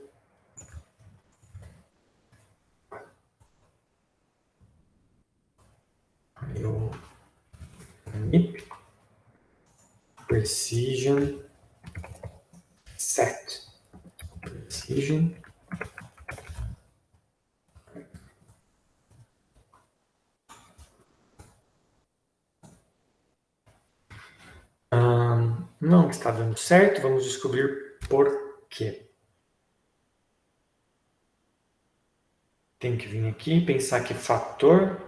Aí o MIP precision set precision não está dando certo, vamos descobrir por quê. Tem que vir aqui e pensar que fator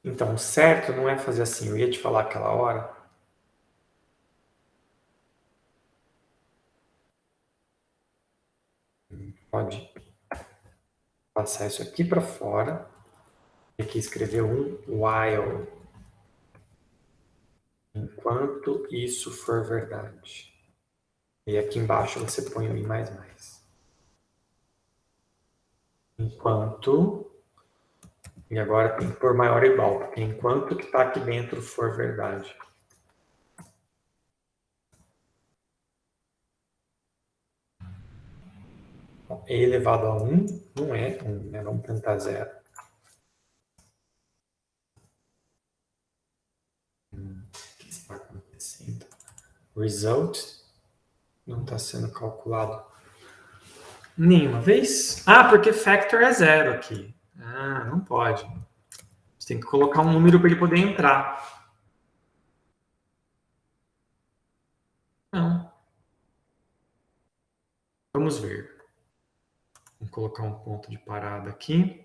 então, certo não é fazer assim, eu ia te falar aquela hora. Pode passar isso aqui para fora. E aqui escrever um while. Enquanto isso for verdade. E aqui embaixo você põe o i++. Enquanto. E agora tem que pôr maior ou igual, porque enquanto que está aqui dentro for verdade. Bom, e elevado a 1 não é 1, né? Vamos tentar 0. O que está acontecendo? Result não está sendo calculado nenhuma vez. Ah, porque factor é 0 aqui. Ah, não pode. Você tem que colocar um número para ele poder entrar. Não. Vamos ver. Vou colocar um ponto de parada aqui.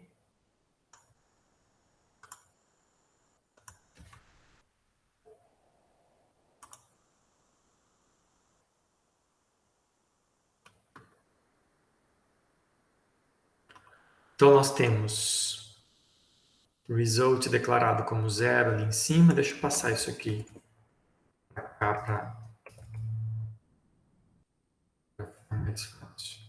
Então, nós temos result declarado como 0 ali em cima. Deixa eu passar isso aqui para cá para ficar mais fácil.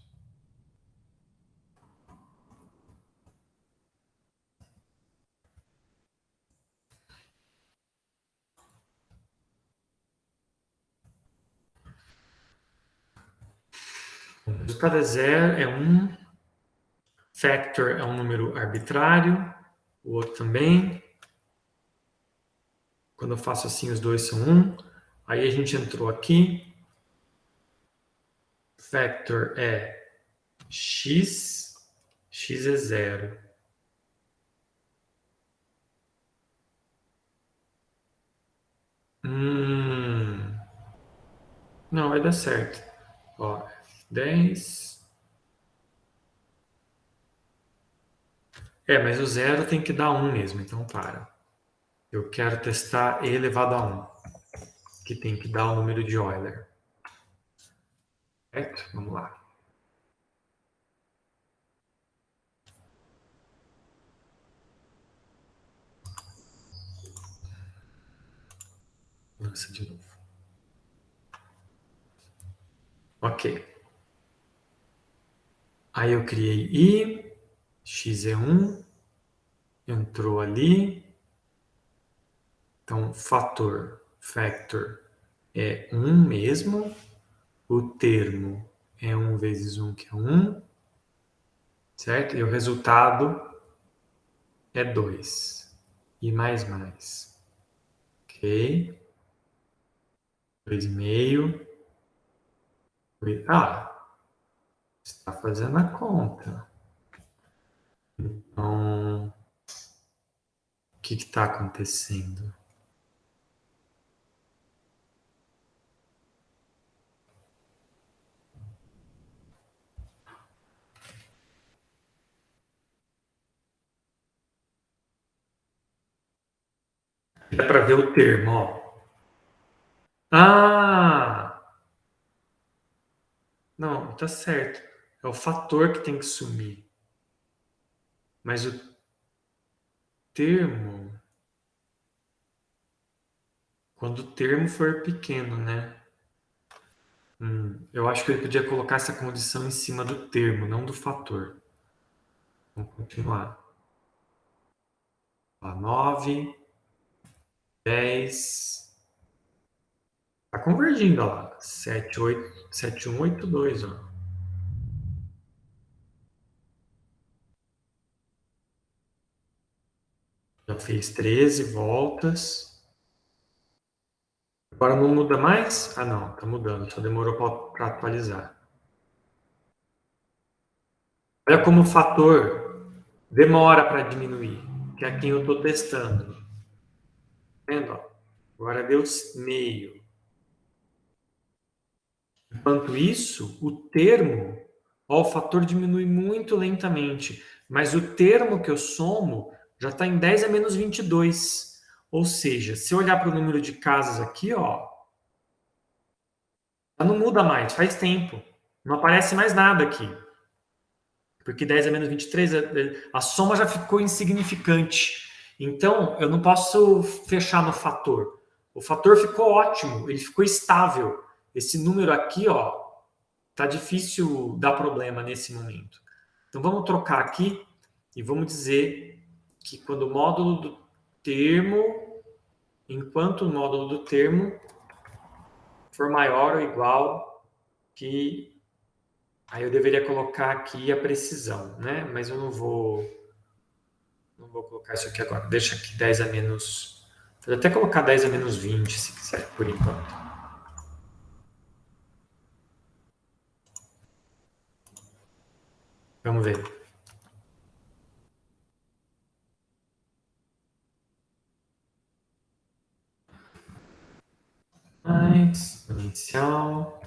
O resultado é 0, é 1. Factor é um número arbitrário. O outro também. Quando eu faço assim, os dois são 1. Aí a gente entrou aqui. Factor é x. X é 0. Não, vai dar certo. Ó, 10. Mas o 0 tem que dar 1 mesmo, então para. Eu quero testar e elevado a 1, que tem que dar o número de Euler. Certo? Vamos lá. Lança de novo. Ok. Aí eu criei I, x é 1, entrou ali. Então, fator, factor é 1 mesmo. O termo é 1 vezes 1, que é 1. Certo? E o resultado é 2. E mais. Ok. 2,5. Está fazendo a conta. Então, o que está acontecendo? Dá para ver o termo, ó. Não, tá certo. É o fator que tem que sumir. Mas o termo, quando o termo for pequeno, né? Eu acho que ele podia colocar essa condição em cima do termo, não do fator. Vamos continuar. 9, 10. Tá convergindo, ó lá. 7182, ó. Já fez 13 voltas. Agora não muda mais? Não, tá mudando. Só demorou para atualizar. Olha como o fator demora para diminuir, que é quem eu estou testando. Tá vendo? Agora deu meio. Enquanto isso, o termo, o fator diminui muito lentamente, mas o termo que eu somo já está em 10 a menos 22. Ou seja, se eu olhar para o número de casas aqui, ó, já não muda mais, faz tempo. Não aparece mais nada aqui. Porque 10 a menos 23, a soma já ficou insignificante. Então, eu não posso fechar no fator. O fator ficou ótimo, ele ficou estável. Esse número aqui, ó, tá difícil dar problema nesse momento. Então, vamos trocar aqui e vamos dizer que quando o módulo do termo, enquanto o módulo do termo for maior ou igual que... Aí eu deveria colocar aqui a precisão, né? Mas eu não vou colocar isso aqui agora. Deixa aqui 10 a menos... Pode até colocar 10 a menos 20, se quiser, por enquanto. Vamos ver. Mais exponencial,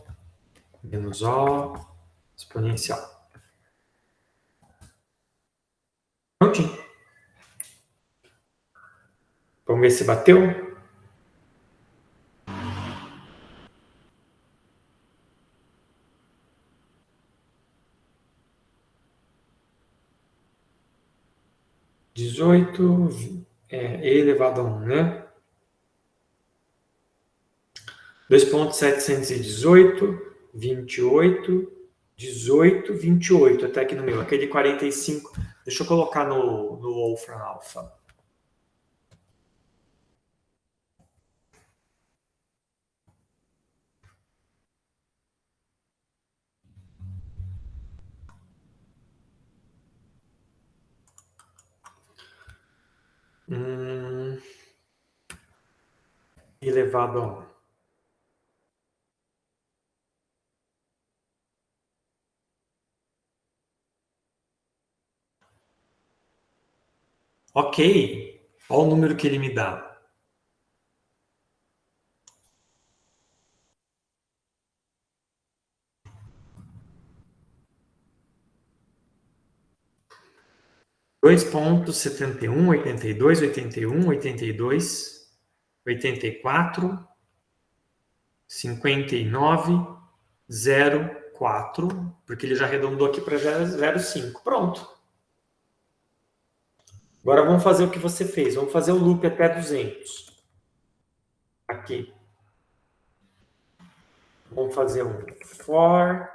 menos O, exponencial. Prontinho. Vamos ver se bateu. 18, e elevado a 1, né? 2.718, 28, 18, 28, até aqui no meu. Aquele 45, deixa eu colocar no Wolfram Alpha. Elevado a 1. Ok. Olha o número que ele me dá. Dois pontos, 71, 82, 81, 82, 84, 59, 04, porque ele já arredondou aqui para 0,5. Pronto. Agora vamos fazer o que você fez. Vamos fazer o loop até 200. Aqui. Vamos fazer um for.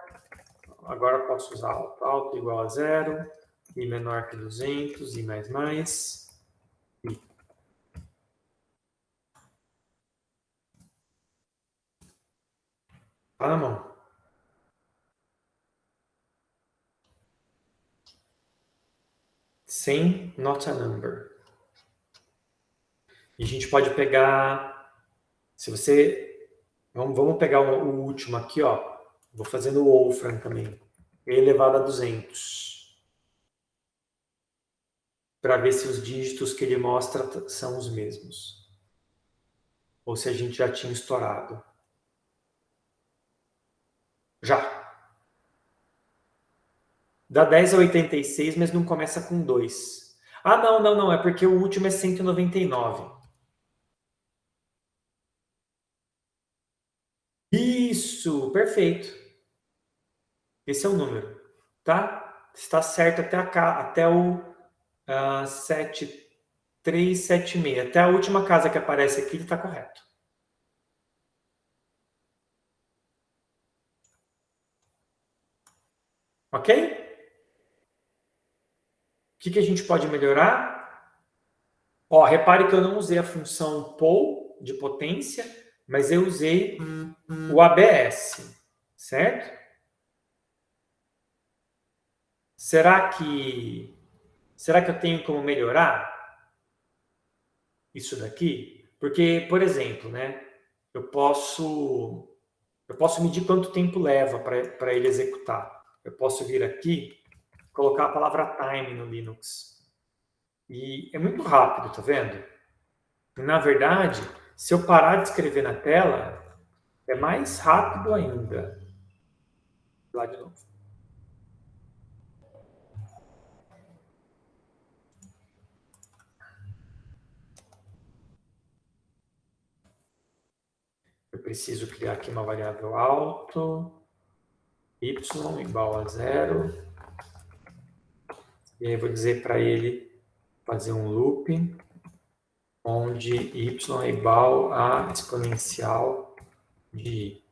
Agora posso usar alto igual a 0, i menor que 200, i mais. Tá na mão. Sem not a number. E a gente pode pegar, se você, vamos pegar o último aqui, ó. Vou fazer no Wolfram também. E elevado a 200. Para ver se os dígitos que ele mostra são os mesmos. Ou se a gente já tinha estourado. Já. Dá 10 a 86, mas não começa com 2. Ah, não. É porque o último é 199. Isso, perfeito. Esse é o número, tá? Está certo até o 7376. Até a última casa que aparece aqui, ele está correto. Ok? O que a gente pode melhorar? Ó, repare que eu não usei a função poll de potência, mas eu usei o ABS, certo? Será que eu tenho como melhorar isso daqui? Porque, por exemplo, né, eu posso medir quanto tempo leva para ele executar. Eu posso vir aqui, colocar a palavra time no Linux. E é muito rápido, tá vendo? E, na verdade, se eu parar de escrever na tela, é mais rápido ainda. Lá de novo. Eu preciso criar aqui uma variável alto, y igual a 0. E aí eu vou dizer para ele fazer um loop onde y é igual a exponencial de i.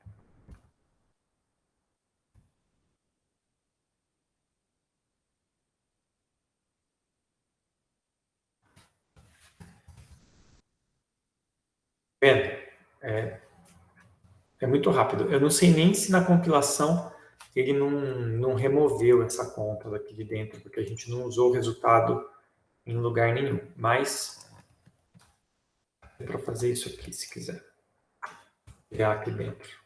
Vendo? É muito rápido. Eu não sei nem se na compilação ele não removeu essa conta daqui de dentro, porque a gente não usou o resultado em lugar nenhum. Mas é para fazer isso aqui, se quiser. Criar aqui dentro.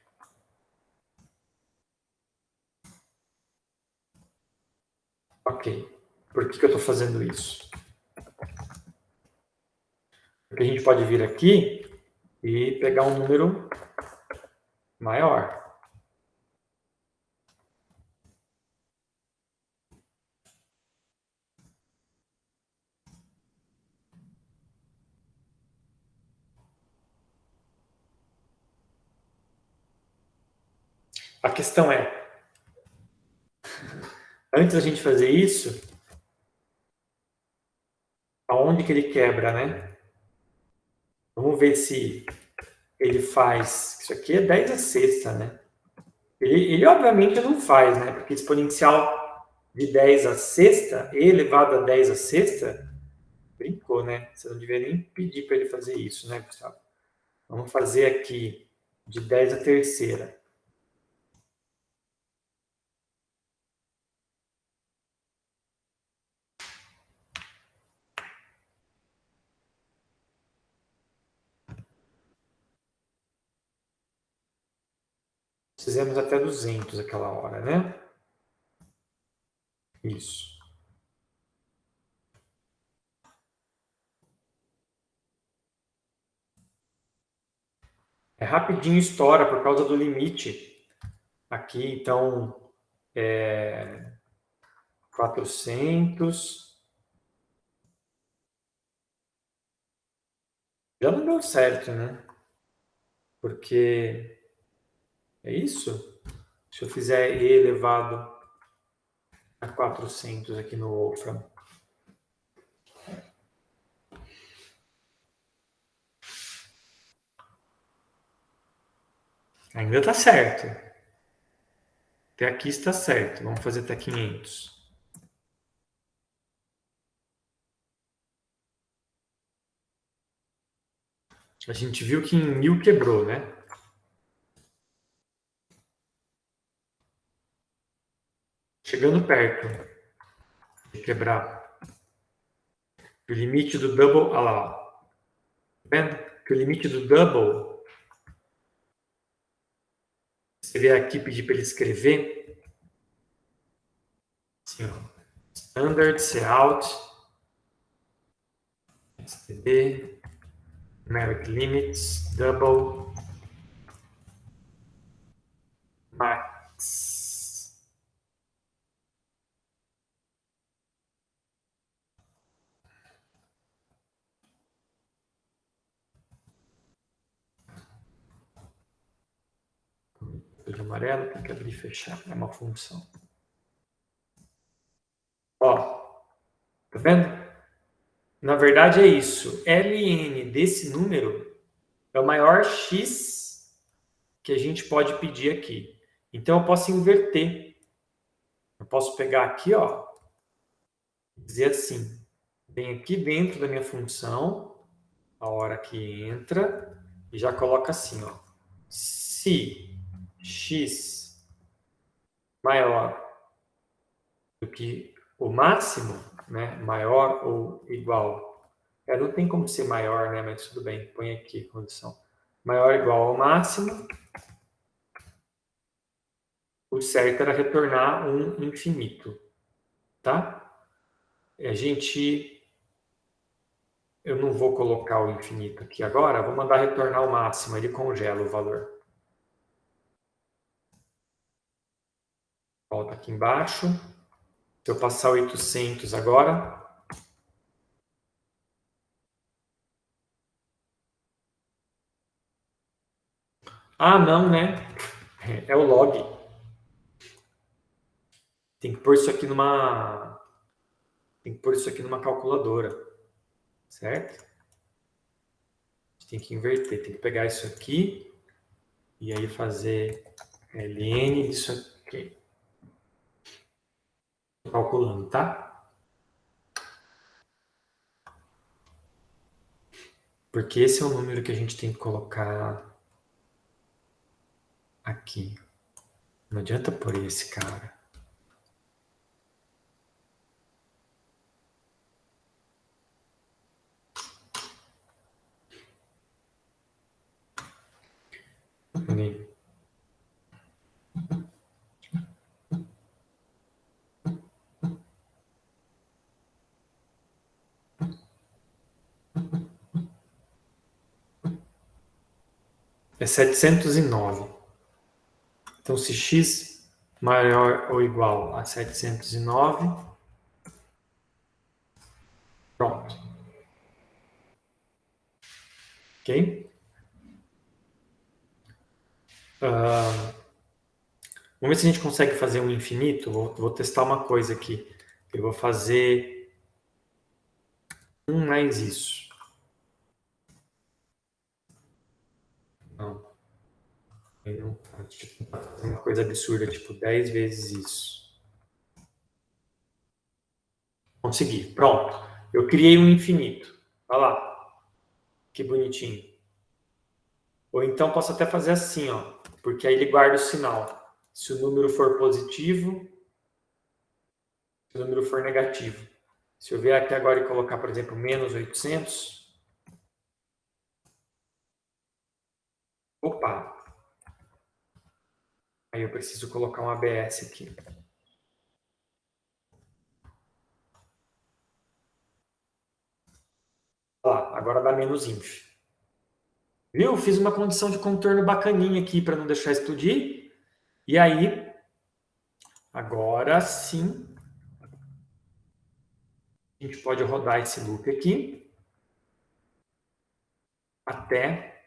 Ok. Por que eu estou fazendo isso? Porque a gente pode vir aqui e pegar um número maior. A questão é, antes da gente fazer isso, aonde que ele quebra, né? Vamos ver se ele faz... Isso aqui é 10 a sexta, né? Ele obviamente não faz, né? Porque exponencial de 10 a sexta, e elevado a 10 a sexta, brincou, né? Você não devia nem pedir para ele fazer isso, né, Gustavo? Vamos fazer aqui de 10 a terceira. Fizemos até 200 aquela hora, né? Isso. É rapidinho estoura por causa do limite. Aqui, então, 400. Já não deu certo, né? Porque é isso. Se eu fizer E elevado a 400 aqui no Wolfram. Ainda está certo. Até aqui está certo. Vamos fazer até 500. A gente viu que em 1000 quebrou, né? Chegando perto de quebrar. O limite do double... Olha lá. Tá vendo? Que o limite do double... Você vê aqui, pedir para ele escrever. Assim, ó. Standard, Cout, STD, Numeric Limits, Double, Max. De amarelo, tem que abrir e fechar, é uma função. Ó, tá vendo? Na verdade é isso. Ln desse número é o maior x que a gente pode pedir aqui. Então eu posso inverter. Eu posso pegar aqui, ó, e dizer assim, vem aqui dentro da minha função, a hora que entra, e já coloca assim, ó. Se x maior do que o máximo, né, maior ou igual, não tem como ser maior, né, mas tudo bem, põe aqui a condição. Maior ou igual ao máximo, o certo era retornar um infinito, tá? Eu não vou colocar o infinito aqui agora, vou mandar retornar o máximo, ele congela o valor. Volta aqui embaixo. Se eu passar 800 agora... Ah, não, né? É o log. Tem que pôr isso aqui numa... Tem que pôr isso aqui numa calculadora. Certo? A gente tem que inverter. Tem que pegar isso aqui e aí fazer ln disso aqui. Tô calculando, tá? Porque esse é o número que a gente tem que colocar aqui. Não adianta pôr esse, cara. É 709. Então, se x maior ou igual a 709, pronto. Ok? Vamos ver se a gente consegue fazer um infinito. Vou testar uma coisa aqui. Eu vou fazer mais isso. Não. Não, tipo, uma coisa absurda, tipo 10 vezes isso. Consegui, pronto. Eu criei um infinito. Olha lá. Que bonitinho. Ou então posso até fazer assim, ó, porque aí ele guarda o sinal. Se o número for positivo, se o número for negativo. Se eu vier aqui agora e colocar, por exemplo, menos 800. Opa! Aí eu preciso colocar um ABS aqui. Olha lá, agora dá menos inf. Viu? Fiz uma condição de contorno bacaninha aqui para não deixar explodir. E aí, agora sim, a gente pode rodar esse loop aqui até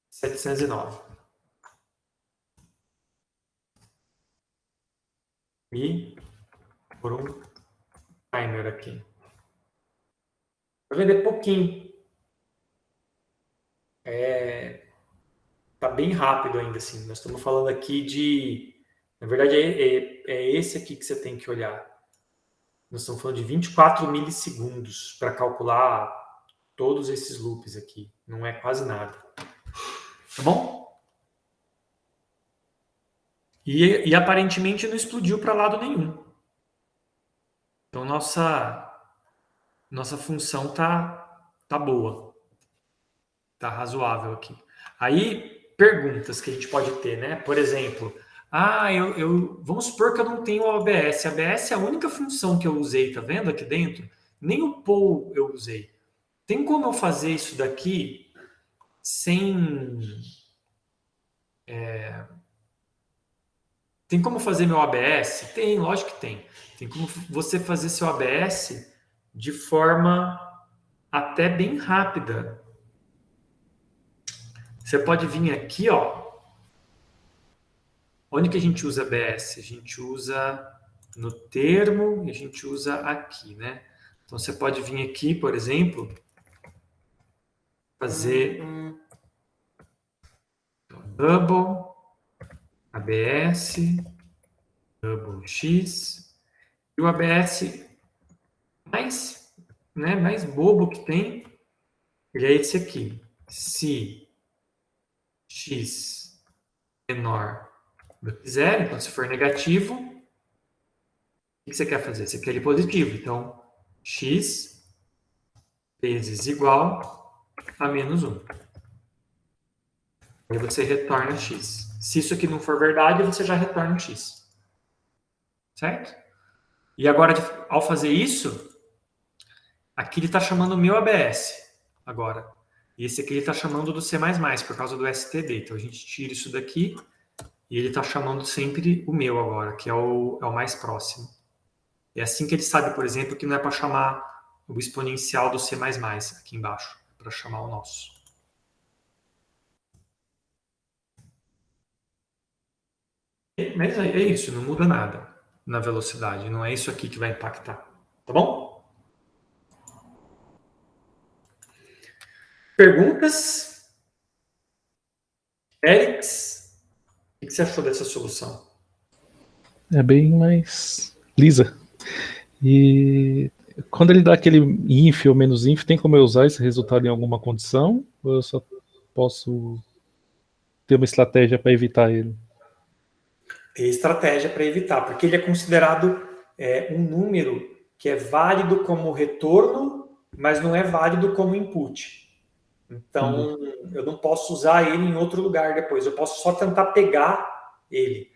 709. E por um timer aqui. Tá vendo? É pouquinho. Tá bem rápido ainda assim. Nós estamos falando aqui de... Na verdade, é esse aqui que você tem que olhar. Nós estamos falando de 24 milissegundos para calcular todos esses loops aqui. Não é quase nada. Tá bom? E aparentemente não explodiu para lado nenhum. Então nossa função tá boa. Tá razoável aqui. Aí, perguntas que a gente pode ter, né? Por exemplo, vamos supor que eu não tenho o ABS. ABS é a única função que eu usei, tá vendo aqui dentro? Nem o poll eu usei. Tem como eu fazer isso daqui sem... Tem como fazer meu ABS? Tem, lógico que tem. Tem como você fazer seu ABS de forma até bem rápida. Você pode vir aqui, ó. Onde que a gente usa ABS? A gente usa no termo e a gente usa aqui, né? Então, você pode vir aqui, por exemplo, fazer double ABS, double X. E o ABS mais bobo que tem, ele é esse aqui. Se X menor do que zero, então se for negativo, o que você quer fazer? Você quer ele positivo. Então, X vezes igual a menos 1. Aí você retorna X. Se isso aqui não for verdade, você já retorna X. Certo? E agora, ao fazer isso, aqui ele está chamando o meu ABS agora. E esse aqui ele está chamando do C++, por causa do STD. Então a gente tira isso daqui e ele está chamando sempre o meu agora, que é o mais próximo. É assim que ele sabe, por exemplo, que não é para chamar o exponencial do C++ aqui embaixo, para chamar o nosso. Mas é isso, não muda nada na velocidade. Não é isso aqui que vai impactar. Tá bom? Perguntas? Erics, o que você achou dessa solução? É bem mais lisa. E quando ele dá aquele inf ou menos inf, tem como eu usar esse resultado em alguma condição? Ou eu só posso ter uma estratégia para evitar ele? Tem estratégia para evitar, porque ele é considerado um número que é válido como retorno, mas não é válido como input. Então, eu não posso usar ele em outro lugar depois. Eu posso só tentar pegar ele.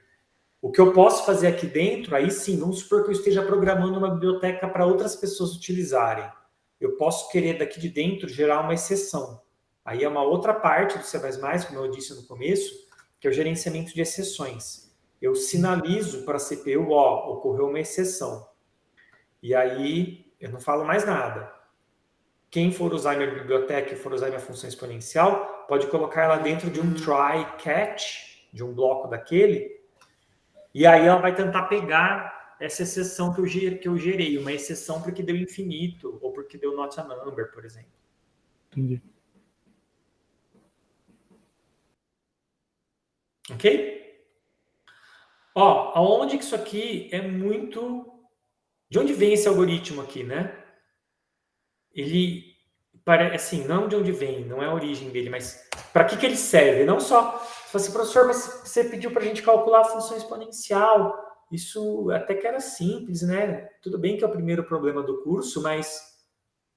O que eu posso fazer aqui dentro, aí sim, vamos supor que eu esteja programando uma biblioteca para outras pessoas utilizarem. Eu posso querer daqui de dentro gerar uma exceção. Aí é uma outra parte do C++, como eu disse no começo, que é o gerenciamento de exceções. Eu sinalizo para a CPU, ó, ocorreu uma exceção. E aí eu não falo mais nada. Quem for usar minha biblioteca e for usar minha função exponencial, pode colocar ela dentro de um try catch, de um bloco daquele, e aí ela vai tentar pegar essa exceção que eu gerei, uma exceção porque deu infinito, ou porque deu not a number, por exemplo. Entendi. Ok? Ó, aonde que isso aqui é muito... De onde vem esse algoritmo aqui, né? Ele parece assim, não de onde vem, não é a origem dele, mas para que ele serve? Não só, você fala assim, professor, mas você pediu para a gente calcular a função exponencial, isso até que era simples, né? Tudo bem que é o primeiro problema do curso, mas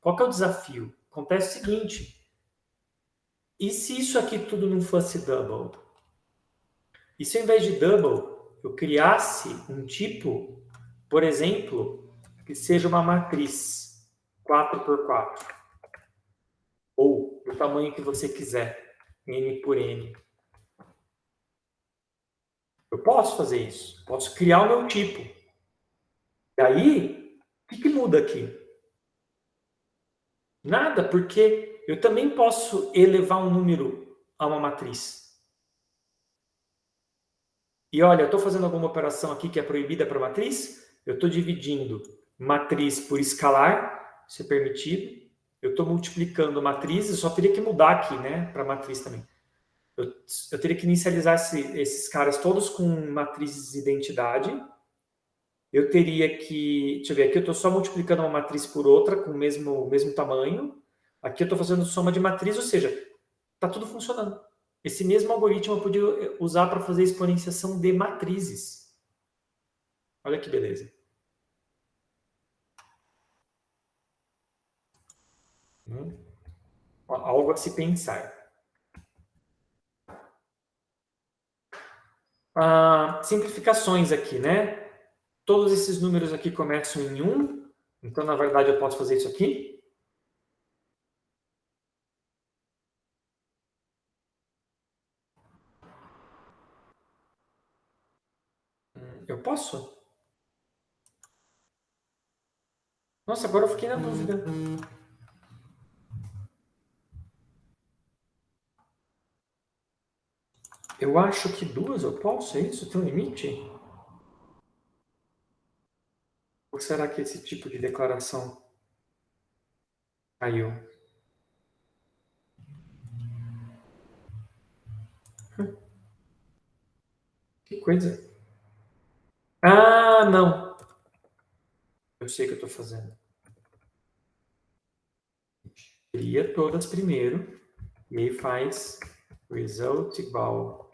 qual que é o desafio? Acontece o seguinte, e se isso aqui tudo não fosse double? E se ao invés de double, eu criasse um tipo, por exemplo, que seja uma matriz 4x4? Ou do tamanho que você quiser, n por n. Eu posso fazer isso. Posso criar o meu tipo. E aí, o que muda aqui? Nada, porque eu também posso elevar um número a uma matriz. E olha, eu estou fazendo alguma operação aqui que é proibida para matriz. Eu estou dividindo matriz por escalar, isso é permitido. Eu estou multiplicando matrizes, só teria que mudar aqui, né, para matriz também. Eu teria que inicializar esses caras todos com matrizes de identidade. Eu teria que... Deixa eu ver, aqui eu estou só multiplicando uma matriz por outra com o mesmo tamanho. Aqui eu estou fazendo soma de matriz, ou seja, está tudo funcionando. Esse mesmo algoritmo eu podia usar para fazer exponenciação de matrizes. Olha que beleza. Algo a se pensar. Simplificações aqui, né? Todos esses números aqui começam em 1, então, na verdade, eu posso fazer isso aqui. Eu posso? Nossa, agora eu fiquei na dúvida. Eu acho que 2 eu posso, é isso? Tem um limite? Ou será que esse tipo de declaração caiu? Que coisa. Ah, não. Eu sei o que eu estou fazendo. Cria todas primeiro. E aí faz result igual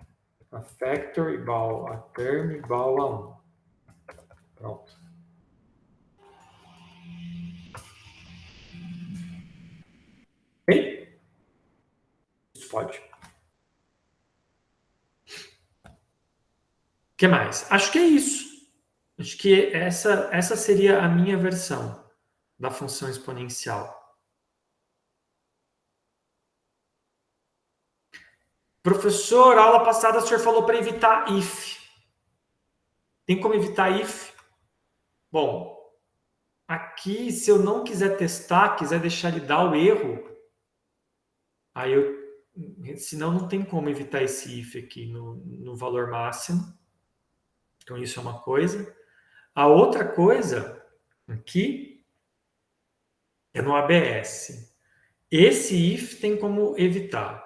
a factor igual a term igual a 1. Pronto. Ok? Isso pode. O que mais? Acho que é isso. Acho que essa seria a minha versão da função exponencial. Professor, aula passada o senhor falou para evitar if. Tem como evitar if? Bom, aqui, se eu não quiser testar, quiser deixar ele dar o erro, aí senão não tem como evitar esse if aqui no valor máximo. Então, isso é uma coisa. A outra coisa aqui é no ABS. Esse if tem como evitar.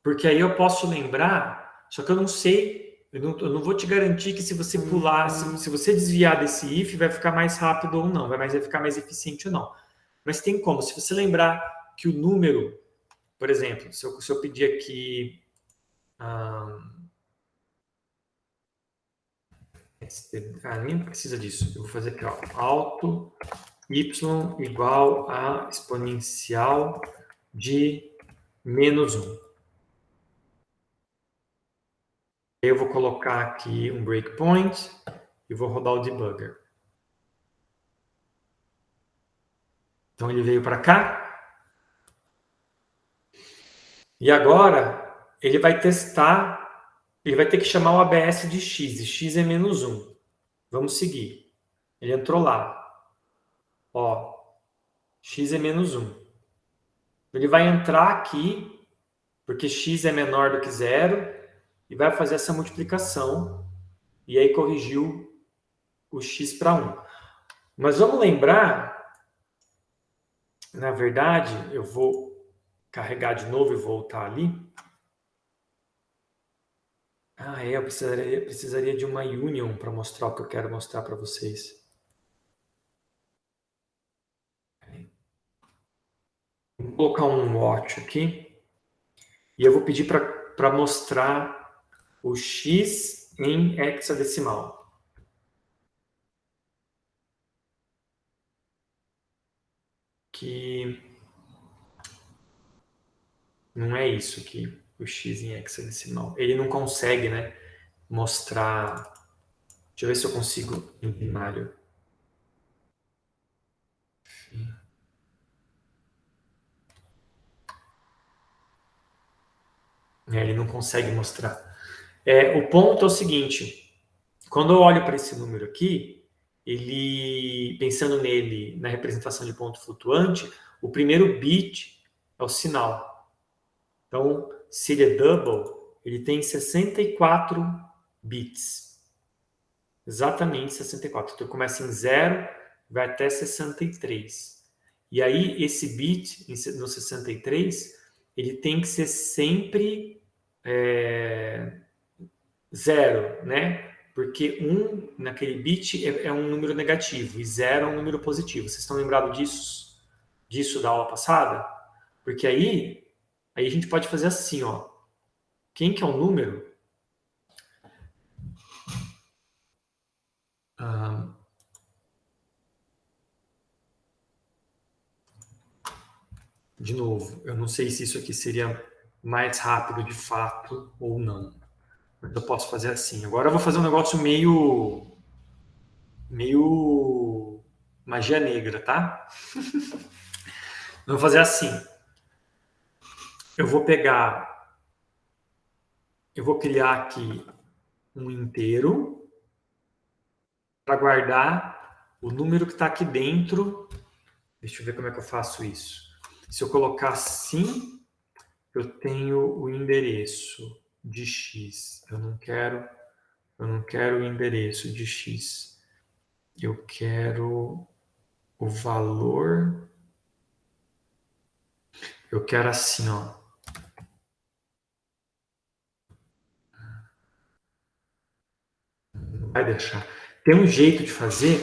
Porque aí eu posso lembrar, só que eu não sei, eu não vou te garantir que se você pular, se você desviar desse if, vai ficar mais rápido ou não, vai ficar mais eficiente ou não. Mas tem como, se você lembrar que o número, por exemplo, se eu pedir aqui... nem precisa disso. Eu vou fazer aqui, ó, alto y igual a exponencial de -1. Eu vou colocar aqui um breakpoint e vou rodar o debugger. Então ele veio para cá. E agora ele vai testar, ele vai ter que chamar o ABS de x, e x é -1. Vamos seguir. Ele entrou lá. Ó, x é -1. Ele vai entrar aqui, porque x é menor do que 0, e vai fazer essa multiplicação. E aí corrigiu o x para 1. Mas vamos lembrar, na verdade, eu vou carregar de novo e voltar ali. Eu precisaria de uma union para mostrar o que eu quero mostrar para vocês. Vou colocar um watch aqui. E eu vou pedir para mostrar o x em hexadecimal. Que não é isso aqui, o x em hexadecimal. Ele não consegue, né, mostrar... Deixa eu ver se eu consigo em binário. Ele não consegue mostrar. O ponto é o seguinte, quando eu olho para esse número aqui, ele, pensando nele, na representação de ponto flutuante, o primeiro bit é o sinal. Então, se ele é double, ele tem 64 bits. Exatamente 64. Então, começa em 0, vai até 63. E aí, esse bit no 63, ele tem que ser sempre 0, né? Porque 1 naquele bit é um número negativo e 0 é um número positivo. Vocês estão lembrados disso da aula passada? Porque aí a gente pode fazer assim, ó. Quem que é um número? De novo, eu não sei se isso aqui seria mais rápido de fato ou não. Mas eu posso fazer assim. Agora eu vou fazer um negócio meio magia negra, tá? Eu vou fazer assim. Eu vou criar aqui um inteiro para guardar o número que está aqui dentro. Deixa eu ver como é que eu faço isso. Se eu colocar assim, eu tenho o endereço de x. Eu não quero o endereço de x. Eu quero o valor. Eu quero assim, ó. Não vai deixar. Tem um jeito de fazer,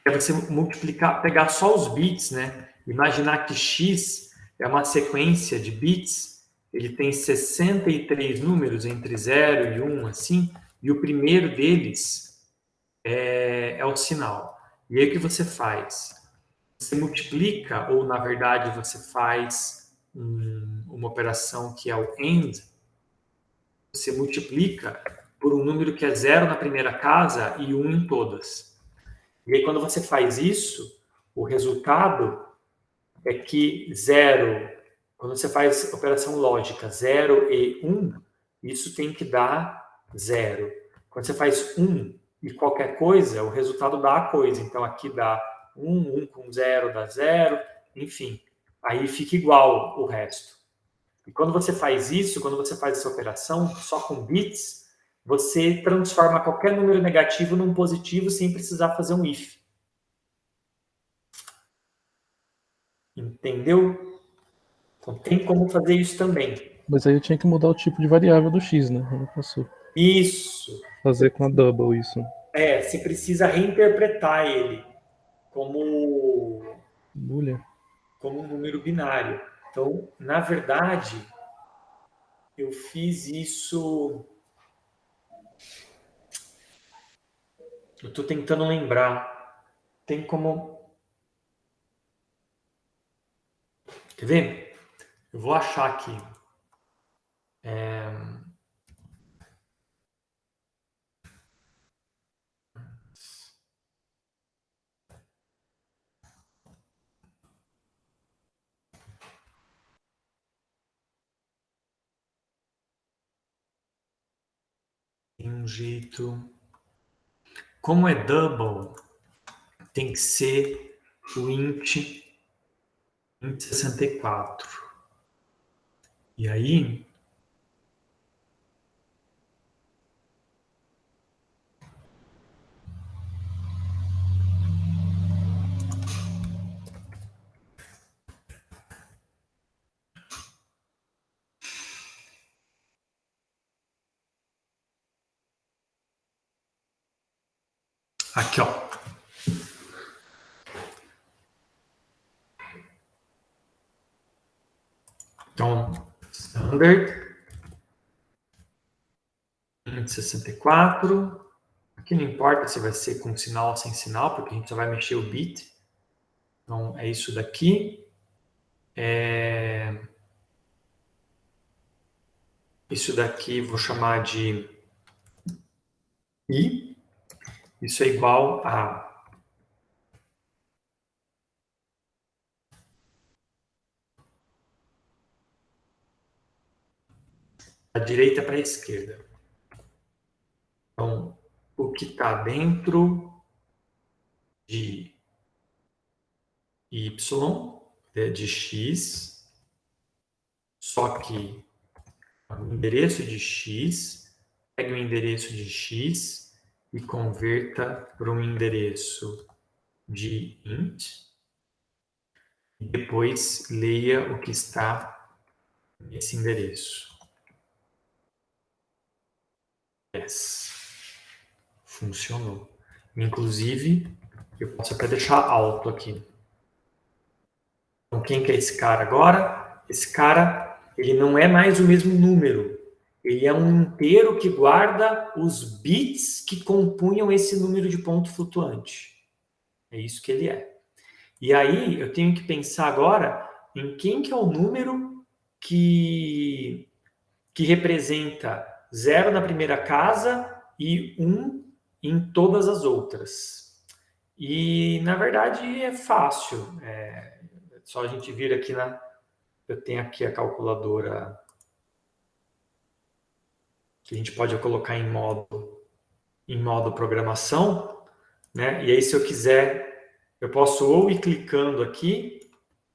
é você multiplicar, pegar só os bits, né? Imaginar que x é uma sequência de bits, ele tem 63 números entre 0 e 1, assim, e o primeiro deles é o sinal. E aí o que você faz? Você multiplica, ou na verdade você faz uma operação que é o AND, você multiplica por um número que é 0 na primeira casa e 1 em todas. E aí, quando você faz isso, o resultado é que 0, quando você faz operação lógica 0 e 1, isso tem que dar 0. Quando você faz 1 e qualquer coisa, o resultado dá a coisa. Então, aqui dá 1, 1 com 0 dá 0, enfim. Aí fica igual o resto. E quando você faz isso, quando você faz essa operação só com bits, você transforma qualquer número negativo num positivo sem precisar fazer um if. Entendeu? Então tem como fazer isso também. Mas aí eu tinha que mudar o tipo de variável do x, né? Eu não posso Isso. fazer com a double isso. Você precisa reinterpretar ele como Boolean. um número binário. Então, na verdade, eu fiz isso... Eu estou tentando lembrar. Tem como... Quer ver? Eu vou achar aqui. Tem um jeito... Como é double, tem que ser o int 64. E aí... Aqui, ó. Então, standard 64. Aqui não importa se vai ser com sinal ou sem sinal, porque a gente só vai mexer o bit. Então, é isso daqui. Isso daqui vou chamar de I. Isso é igual a da direita para a esquerda. Então, o que está dentro de Y, de X, só que o endereço de X, pegue o endereço de X e converta para um endereço de int, e depois leia o que está nesse endereço. Yes. Funcionou. Inclusive, eu posso até deixar alto aqui. Então, quem que é esse cara agora? Esse cara, ele não é mais o mesmo número. Ele é um inteiro que guarda os bits que compunham esse número de ponto flutuante. É isso que ele é. E aí, eu tenho que pensar agora em quem que é o número que representa 0 na primeira casa e 1 em todas as outras. E, na verdade, é fácil. Só a gente vir aqui eu tenho aqui a calculadora que a gente pode colocar em modo programação, né? E aí, se eu quiser, eu posso ou ir clicando aqui,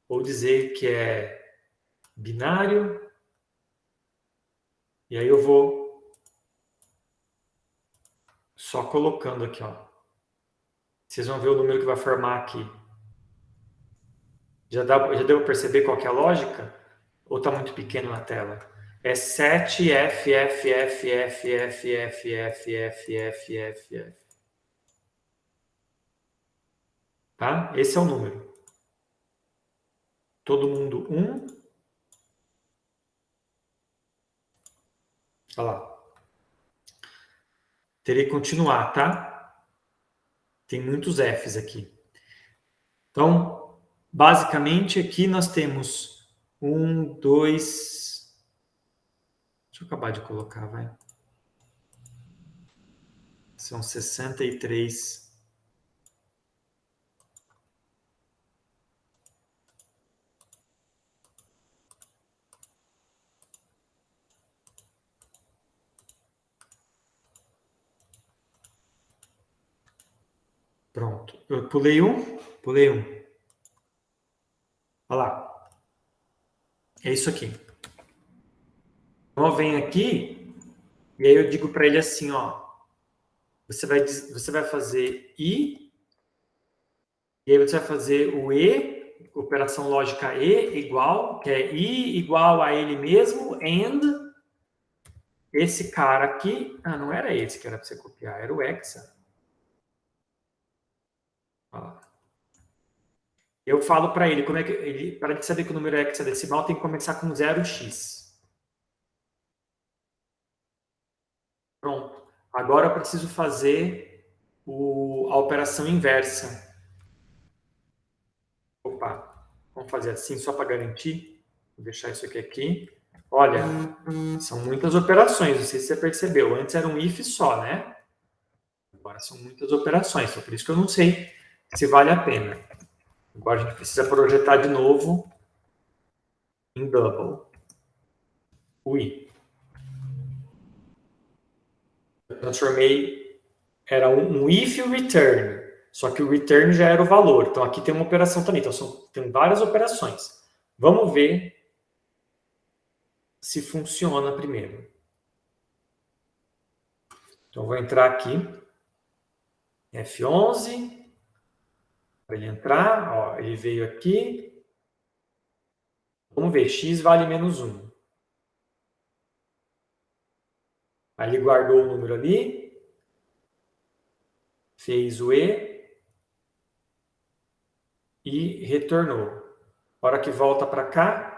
ou dizer que é binário. E aí eu vou só colocando aqui, ó. Vocês vão ver o número que vai formar aqui. Já deu para perceber qual que é a lógica? Ou está muito pequeno na tela? É 7 F, F, F, F, F, F, F, F, F, F, F. Tá? Esse é o número. Todo mundo 1. Olha lá. Terei que continuar, tá? Tem muitos Fs aqui. Então, basicamente, aqui nós temos 1, 2... Deixa eu acabar de colocar, vai. São 63. Pronto. Eu pulei um. Olha lá. É isso aqui. Então, eu venho aqui e aí eu digo para ele assim, ó. Você vai fazer I, e aí você vai fazer o E, operação lógica E igual, que é I igual a ele mesmo, and esse cara aqui... Ah, não era esse que era para você copiar, era o hexa. Olha lá. Eu falo para ele, como é que para ele saber que o número é hexadecimal, tem que começar com 0x. Pronto. Agora eu preciso fazer a operação inversa. Opa, vamos fazer assim só para garantir. Vou deixar isso aqui. Olha, são muitas operações, não sei se você percebeu. Antes era um if só, né? Agora são muitas operações, então por isso que eu não sei se vale a pena. Agora a gente precisa projetar de novo em double. Ui. Eu transformei, era um if return, só que o return já era o valor. Então aqui tem uma operação também, então tem várias operações. Vamos ver se funciona primeiro. Então vou entrar aqui, F11, para ele entrar, ó, ele veio aqui. Vamos ver, x vale menos 1. Aí ele guardou o número ali, fez o E e retornou. A hora que volta para cá,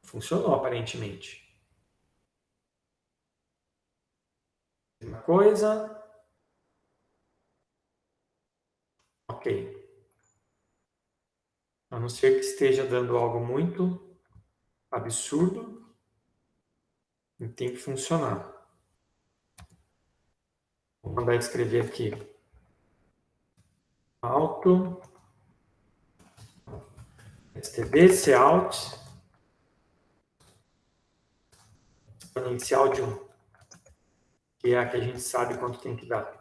funcionou aparentemente. Uma coisa. Ok. A não ser que esteja dando algo muito absurdo, e tem que funcionar. Vou mandar escrever aqui. Alto. STB, Cout. Exponencial de 1. Que é a que a gente sabe quanto tem que dar.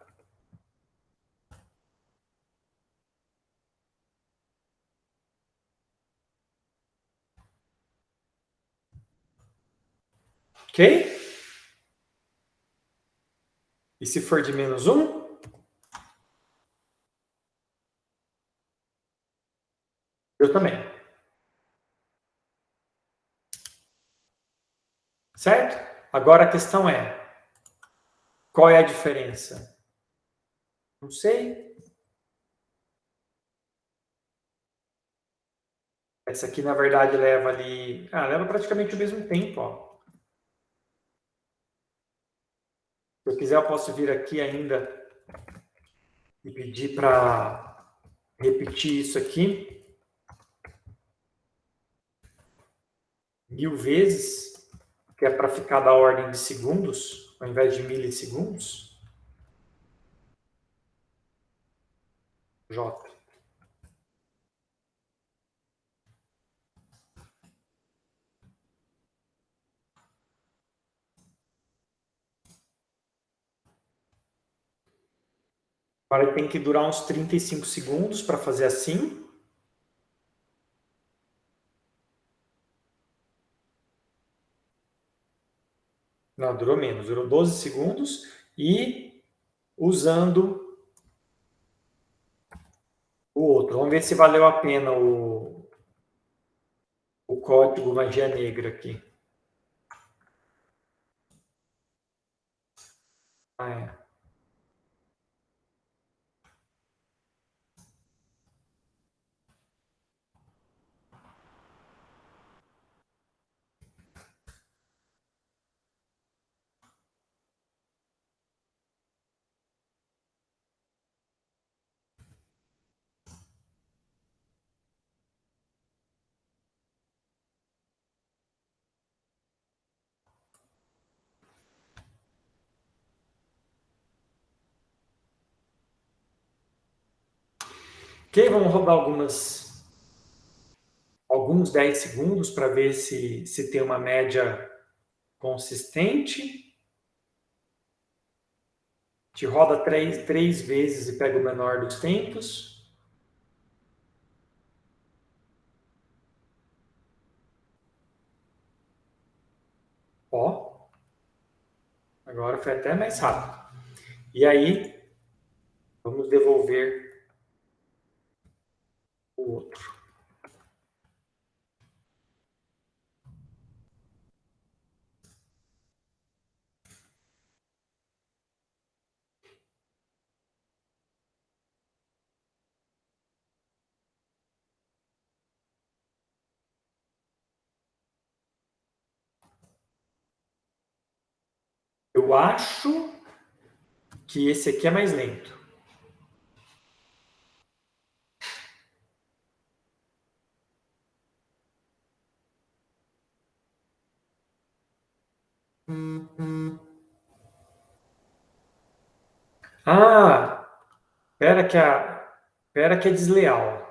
Ok? E se for de menos 1? Eu também. Certo? Agora a questão é, qual é a diferença? Não sei. Essa aqui, na verdade, leva ali... leva praticamente o mesmo tempo, ó. Se eu quiser, eu posso vir aqui ainda e pedir para repetir isso aqui 1000 vezes, que é para ficar da ordem de segundos, ao invés de milissegundos. J. Agora tem que durar uns 35 segundos para fazer assim. Não, durou menos. Durou 12 segundos. E usando o outro. Vamos ver se valeu a pena o código magia negra aqui. É. Ok, vamos rodar alguns 10 segundos para ver se tem uma média consistente. Te roda três vezes e pega o menor dos tempos. Ó, agora foi até mais rápido. E aí, vamos devolver o outro. Eu acho que esse aqui é mais lento. Ah, pera que é desleal.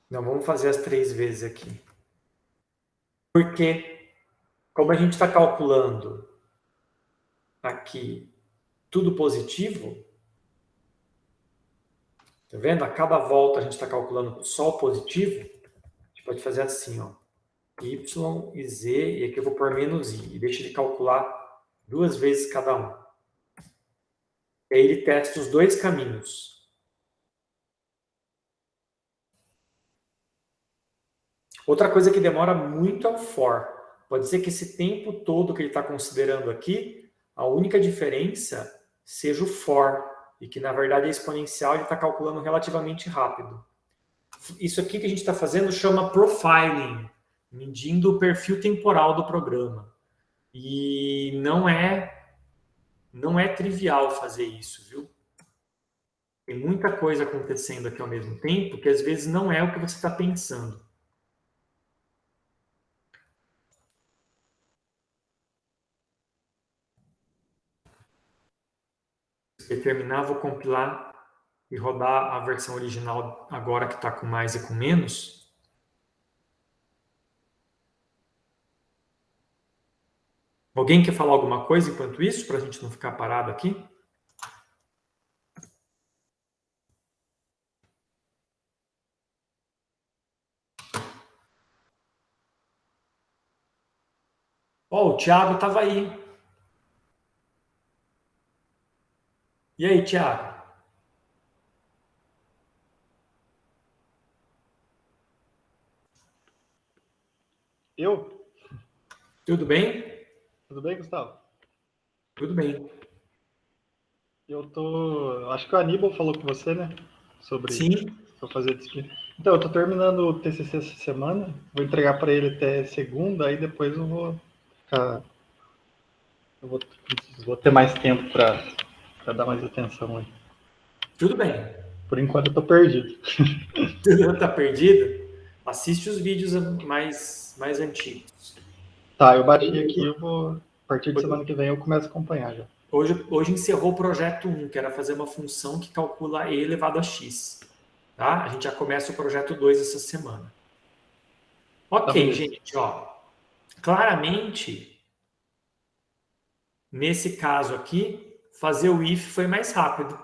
Não, vamos fazer as 3 vezes aqui. Porque, como a gente está calculando aqui tudo positivo, tá vendo? A cada volta a gente está calculando só o positivo. A gente pode fazer assim, ó. Y e Z, e aqui eu vou pôr menos I. E deixa ele calcular 2 vezes cada um. E aí ele testa os 2 caminhos. Outra coisa que demora muito é o for. Pode ser que esse tempo todo que ele está considerando aqui, a única diferença seja o for, e que, na verdade, a exponencial ele está calculando relativamente rápido. Isso aqui que a gente está fazendo chama profiling, medindo o perfil temporal do programa. E não é trivial fazer isso, viu? Tem muita coisa acontecendo aqui ao mesmo tempo que às vezes não é o que você está pensando. Se eu terminar, vou compilar e rodar a versão original agora que está com mais e com menos. Alguém quer falar alguma coisa enquanto isso, para a gente não ficar parado aqui? Ó, o Thiago estava aí. E aí, Thiago? Eu? Tudo bem? Tudo bem, Gustavo? Tudo bem. Acho que o Aníbal falou com você, né? Sobre Sim. eu fazer disciplina. Então, eu tô terminando o TCC essa semana. Vou entregar para ele até segunda, aí depois eu vou ficar. Vou ter mais tempo para dar mais atenção aí. Tudo bem. Por enquanto eu tô perdido. Tá perdido? Assiste os vídeos mais antigos. Tá, eu baixei aqui, a partir de semana que vem eu começo a acompanhar já. Hoje encerrou o projeto 1, que era fazer uma função que calcula e elevado a x. Tá? A gente já começa o projeto 2 essa semana. Ok, Tá, gente, ó. Claramente, nesse caso aqui, fazer o if foi mais rápido,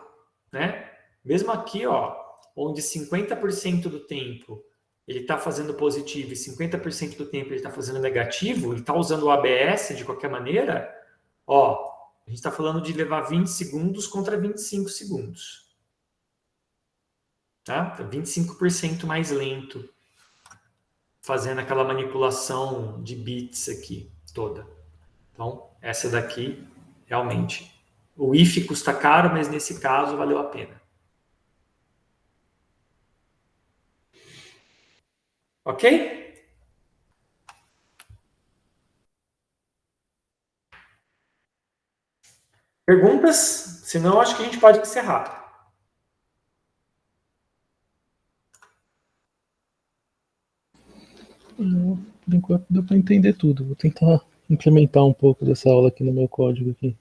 né? Mesmo aqui, ó, onde 50% do tempo ele está fazendo positivo e 50% do tempo ele está fazendo negativo, ele está usando o ABS de qualquer maneira, ó, a gente está falando de levar 20 segundos contra 25 segundos. Tá? 25% mais lento, fazendo aquela manipulação de bits aqui toda. Então, essa daqui, realmente. O if custa caro, mas nesse caso valeu a pena. Ok? Perguntas? Senão, acho que a gente pode encerrar. Por enquanto deu para entender tudo. Vou tentar implementar um pouco dessa aula aqui no meu código aqui.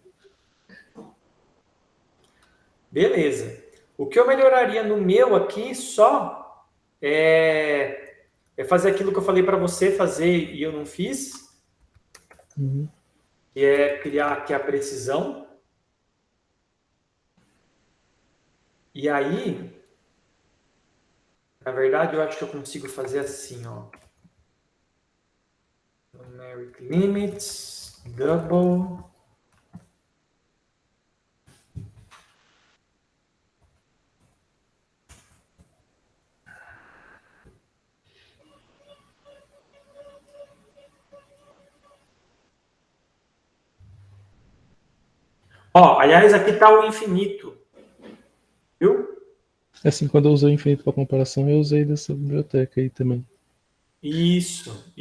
Beleza. O que eu melhoraria no meu aqui só é fazer aquilo que eu falei para você fazer e eu não fiz, que é criar aqui a precisão. E aí, na verdade, eu acho que eu consigo fazer assim, ó. Numeric limits, double. Ó, aliás, aqui está o infinito. Viu? Assim, quando eu usei o infinito para comparação, eu usei dessa biblioteca aí também. Isso.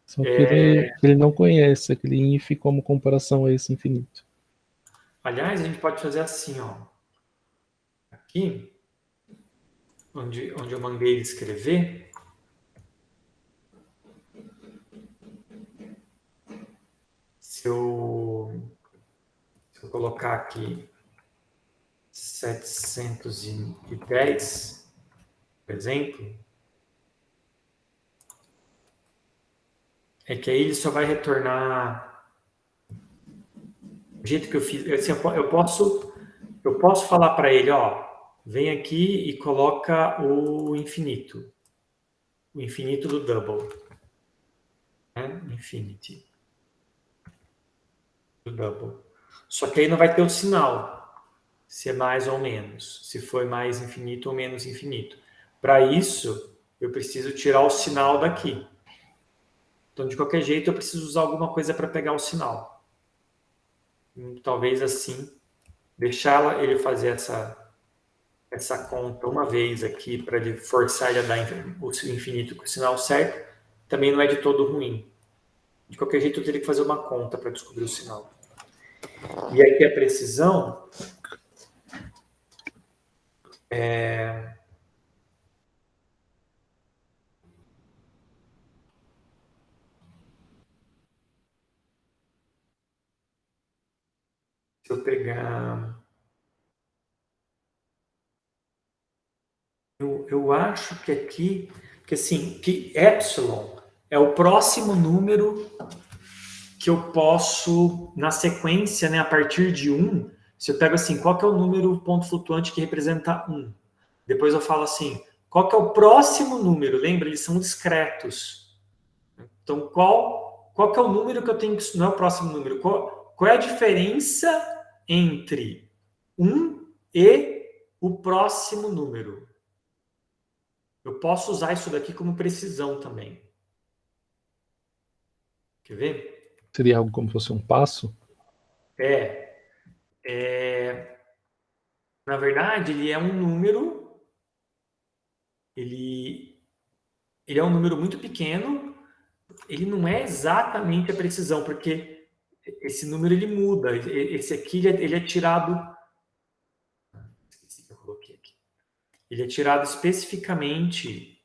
Só que ele não conhece aquele if como comparação a esse infinito. Aliás, a gente pode fazer assim, ó. Aqui, onde eu mandei ele escrever. Se eu colocar aqui 710, por exemplo, é que aí ele só vai retornar do jeito que eu fiz. Assim, eu posso falar para ele, ó, vem aqui e coloca o infinito do double, né? Infinity do double. Só que aí não vai ter o sinal, se é mais ou menos, se foi mais infinito ou menos infinito. Para isso, eu preciso tirar o sinal daqui. Então, de qualquer jeito, eu preciso usar alguma coisa para pegar o sinal. Talvez assim, deixar ele fazer essa conta uma vez aqui, para ele forçar ele a dar o infinito com o sinal certo, também não é de todo ruim. De qualquer jeito, eu teria que fazer uma conta para descobrir o sinal. E aqui a precisão se eu pegar... Eu acho que aqui... Porque assim, que epsilon é o próximo número que eu posso, na sequência, né, a partir de 1, se eu pego assim, qual que é o número ponto flutuante que representa 1? Depois eu falo assim, qual que é o próximo número? Lembra, eles são discretos. Então, qual que é o número que eu tenho que... Não é o próximo número. Qual é a diferença entre 1 e o próximo número? Eu posso usar isso daqui como precisão também. Quer ver? Seria algo como se fosse um passo? Na verdade, ele é um número... Ele é um número muito pequeno. Ele não é exatamente a precisão, porque esse número ele muda. Esse aqui ele é tirado... Esqueci que eu coloquei aqui. Ele é tirado especificamente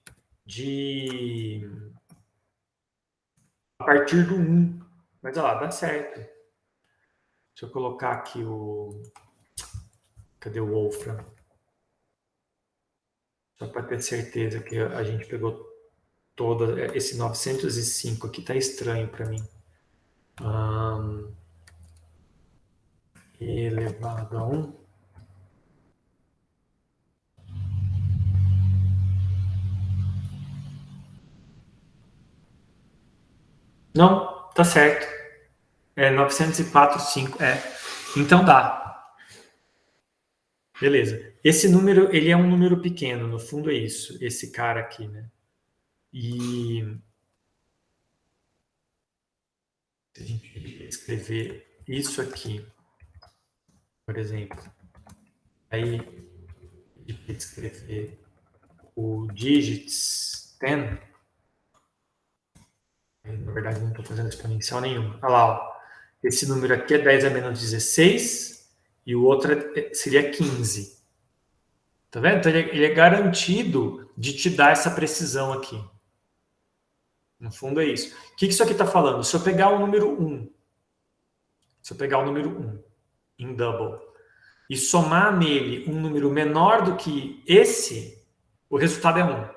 a partir do 1. Mas olha lá, dá certo. Deixa eu colocar aqui o... Cadê o Wolfram? Só para ter certeza que a gente pegou toda... Esse 905 aqui tá estranho para mim. Elevado a 1. Não, tá certo. É 904,5. Então dá. Beleza. Esse número, ele é um número pequeno, no fundo é isso, esse cara aqui, né? E se a gente escrever isso aqui, por exemplo, aí a gente escrever o digits 10, na verdade não estou fazendo exponencial nenhuma. Olha lá, ó. Esse número aqui é 10 a menos 16 e o outro seria 15. Tá vendo? Então ele é garantido de te dar essa precisão aqui. No fundo é isso. O que isso aqui está falando? Se eu pegar o número 1, em double, e somar nele um número menor do que esse, o resultado é 1.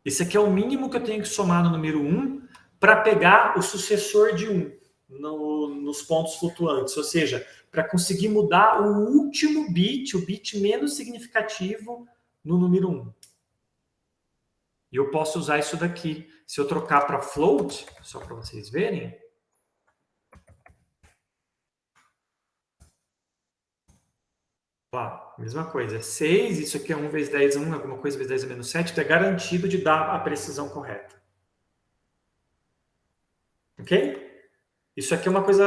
Esse aqui é o mínimo que eu tenho que somar no número 1 para pegar o sucessor de 1 nos pontos flutuantes. Ou seja, para conseguir mudar o último bit, o bit menos significativo no número 1. E eu posso usar isso daqui. Se eu trocar para float, só para vocês verem. Lá, mesma coisa. 6, isso aqui é 1 vezes 10 é 1, alguma coisa vezes 10 é menos 7. Então é garantido de dar a precisão correta. Ok? Isso aqui é uma coisa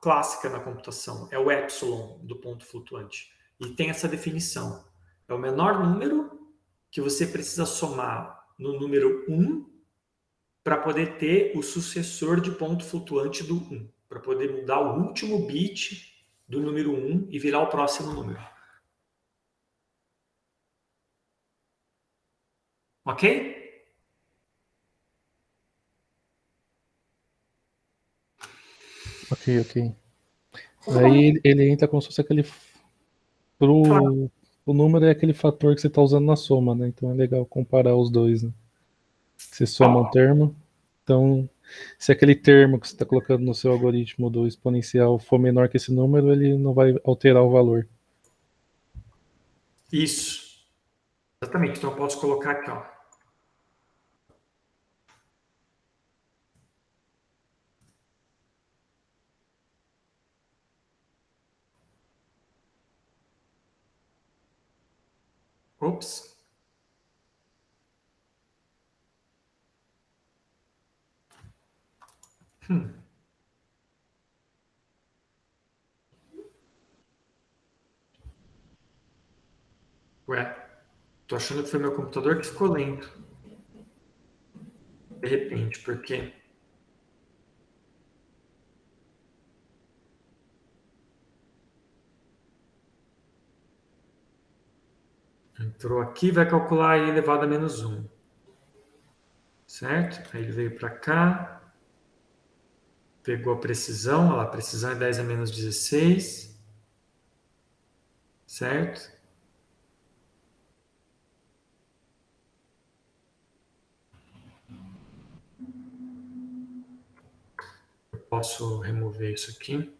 clássica na computação. É o epsilon do ponto flutuante. E tem essa definição. É o menor número que você precisa somar no número 1 para poder ter o sucessor de ponto flutuante do 1. Para poder mudar o último bit do número 1 e virar o próximo número. Ok? Ok. Aí ele entra como se fosse aquele... O número é aquele fator que você está usando na soma, né? Então é legal comparar os dois, né? Você soma um termo, então se aquele termo que você está colocando no seu algoritmo do exponencial for menor que esse número, ele não vai alterar o valor. Isso. Exatamente. Então eu posso colocar aqui, ó. Ops. Ué, tô achando que foi meu computador que ficou lento. De repente, por quê? Entrou aqui, vai calcular I elevado a menos 1. Certo? Aí ele veio para cá. Pegou a precisão. Olha lá, a precisão é 10 a menos 16. Certo? Eu posso remover isso aqui.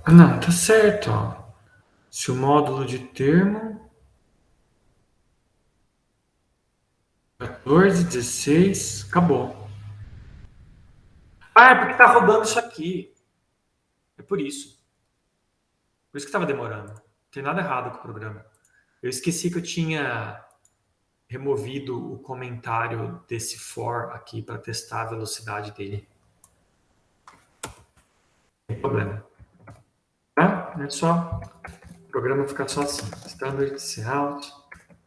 Não, tá certo, ó. Se o módulo de termo 14, 16, acabou. É porque tá rodando isso aqui. É por isso. Por isso que estava demorando. Não tem nada errado com o programa. Eu esqueci que eu tinha removido o comentário desse for aqui para testar a velocidade dele. Não tem problema. Tá? É só. O programa fica só assim. Standard, Cout,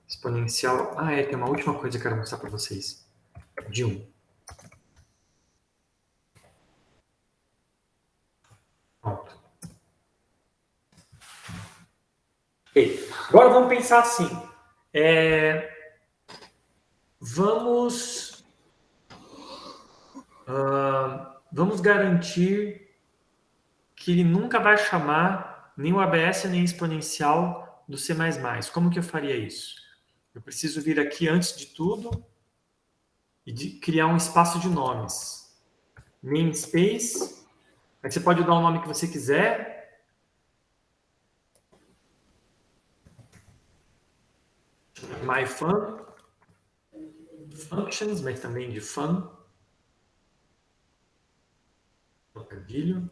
exponencial. Tem uma última coisa que eu quero mostrar para vocês. De 1. Pronto. Ok. Agora vamos pensar assim. Vamos garantir que ele nunca vai chamar nem o ABS nem exponencial do C++. Como que eu faria isso? Eu preciso vir aqui antes de tudo e criar um espaço de nomes. Namespace. Aí você pode dar o nome que você quiser. MyFun. Functions, mas também de fun. Trocadilho.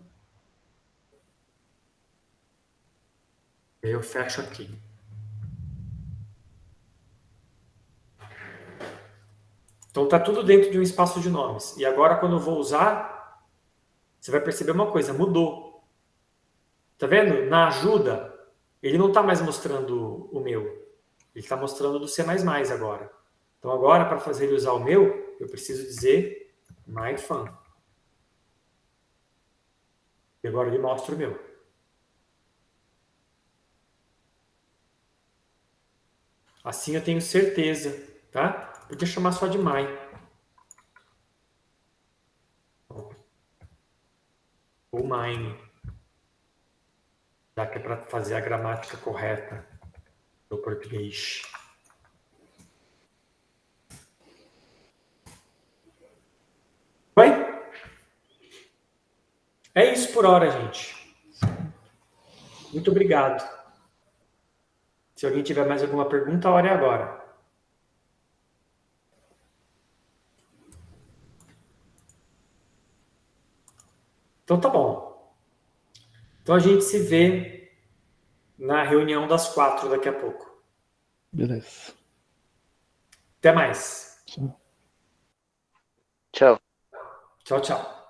E aí eu fecho aqui. Então está tudo dentro de um espaço de nomes. E agora quando eu vou usar, você vai perceber uma coisa, mudou. Tá vendo? Na ajuda, ele não está mais mostrando o meu. Ele está mostrando do C++ agora. Então agora, para fazer ele usar o meu, eu preciso dizer myFun. E agora ele mostra o meu. Assim eu tenho certeza, tá? Podia chamar só de my. Ou mine. Já que é para fazer a gramática correta do português. Oi? É isso por hora, gente. Muito obrigado. Se alguém tiver mais alguma pergunta, a hora é agora. Então tá bom. Então a gente se vê na reunião das 4 daqui a pouco. Beleza. Até mais. Tchau. Tchau. Tchau, tchau.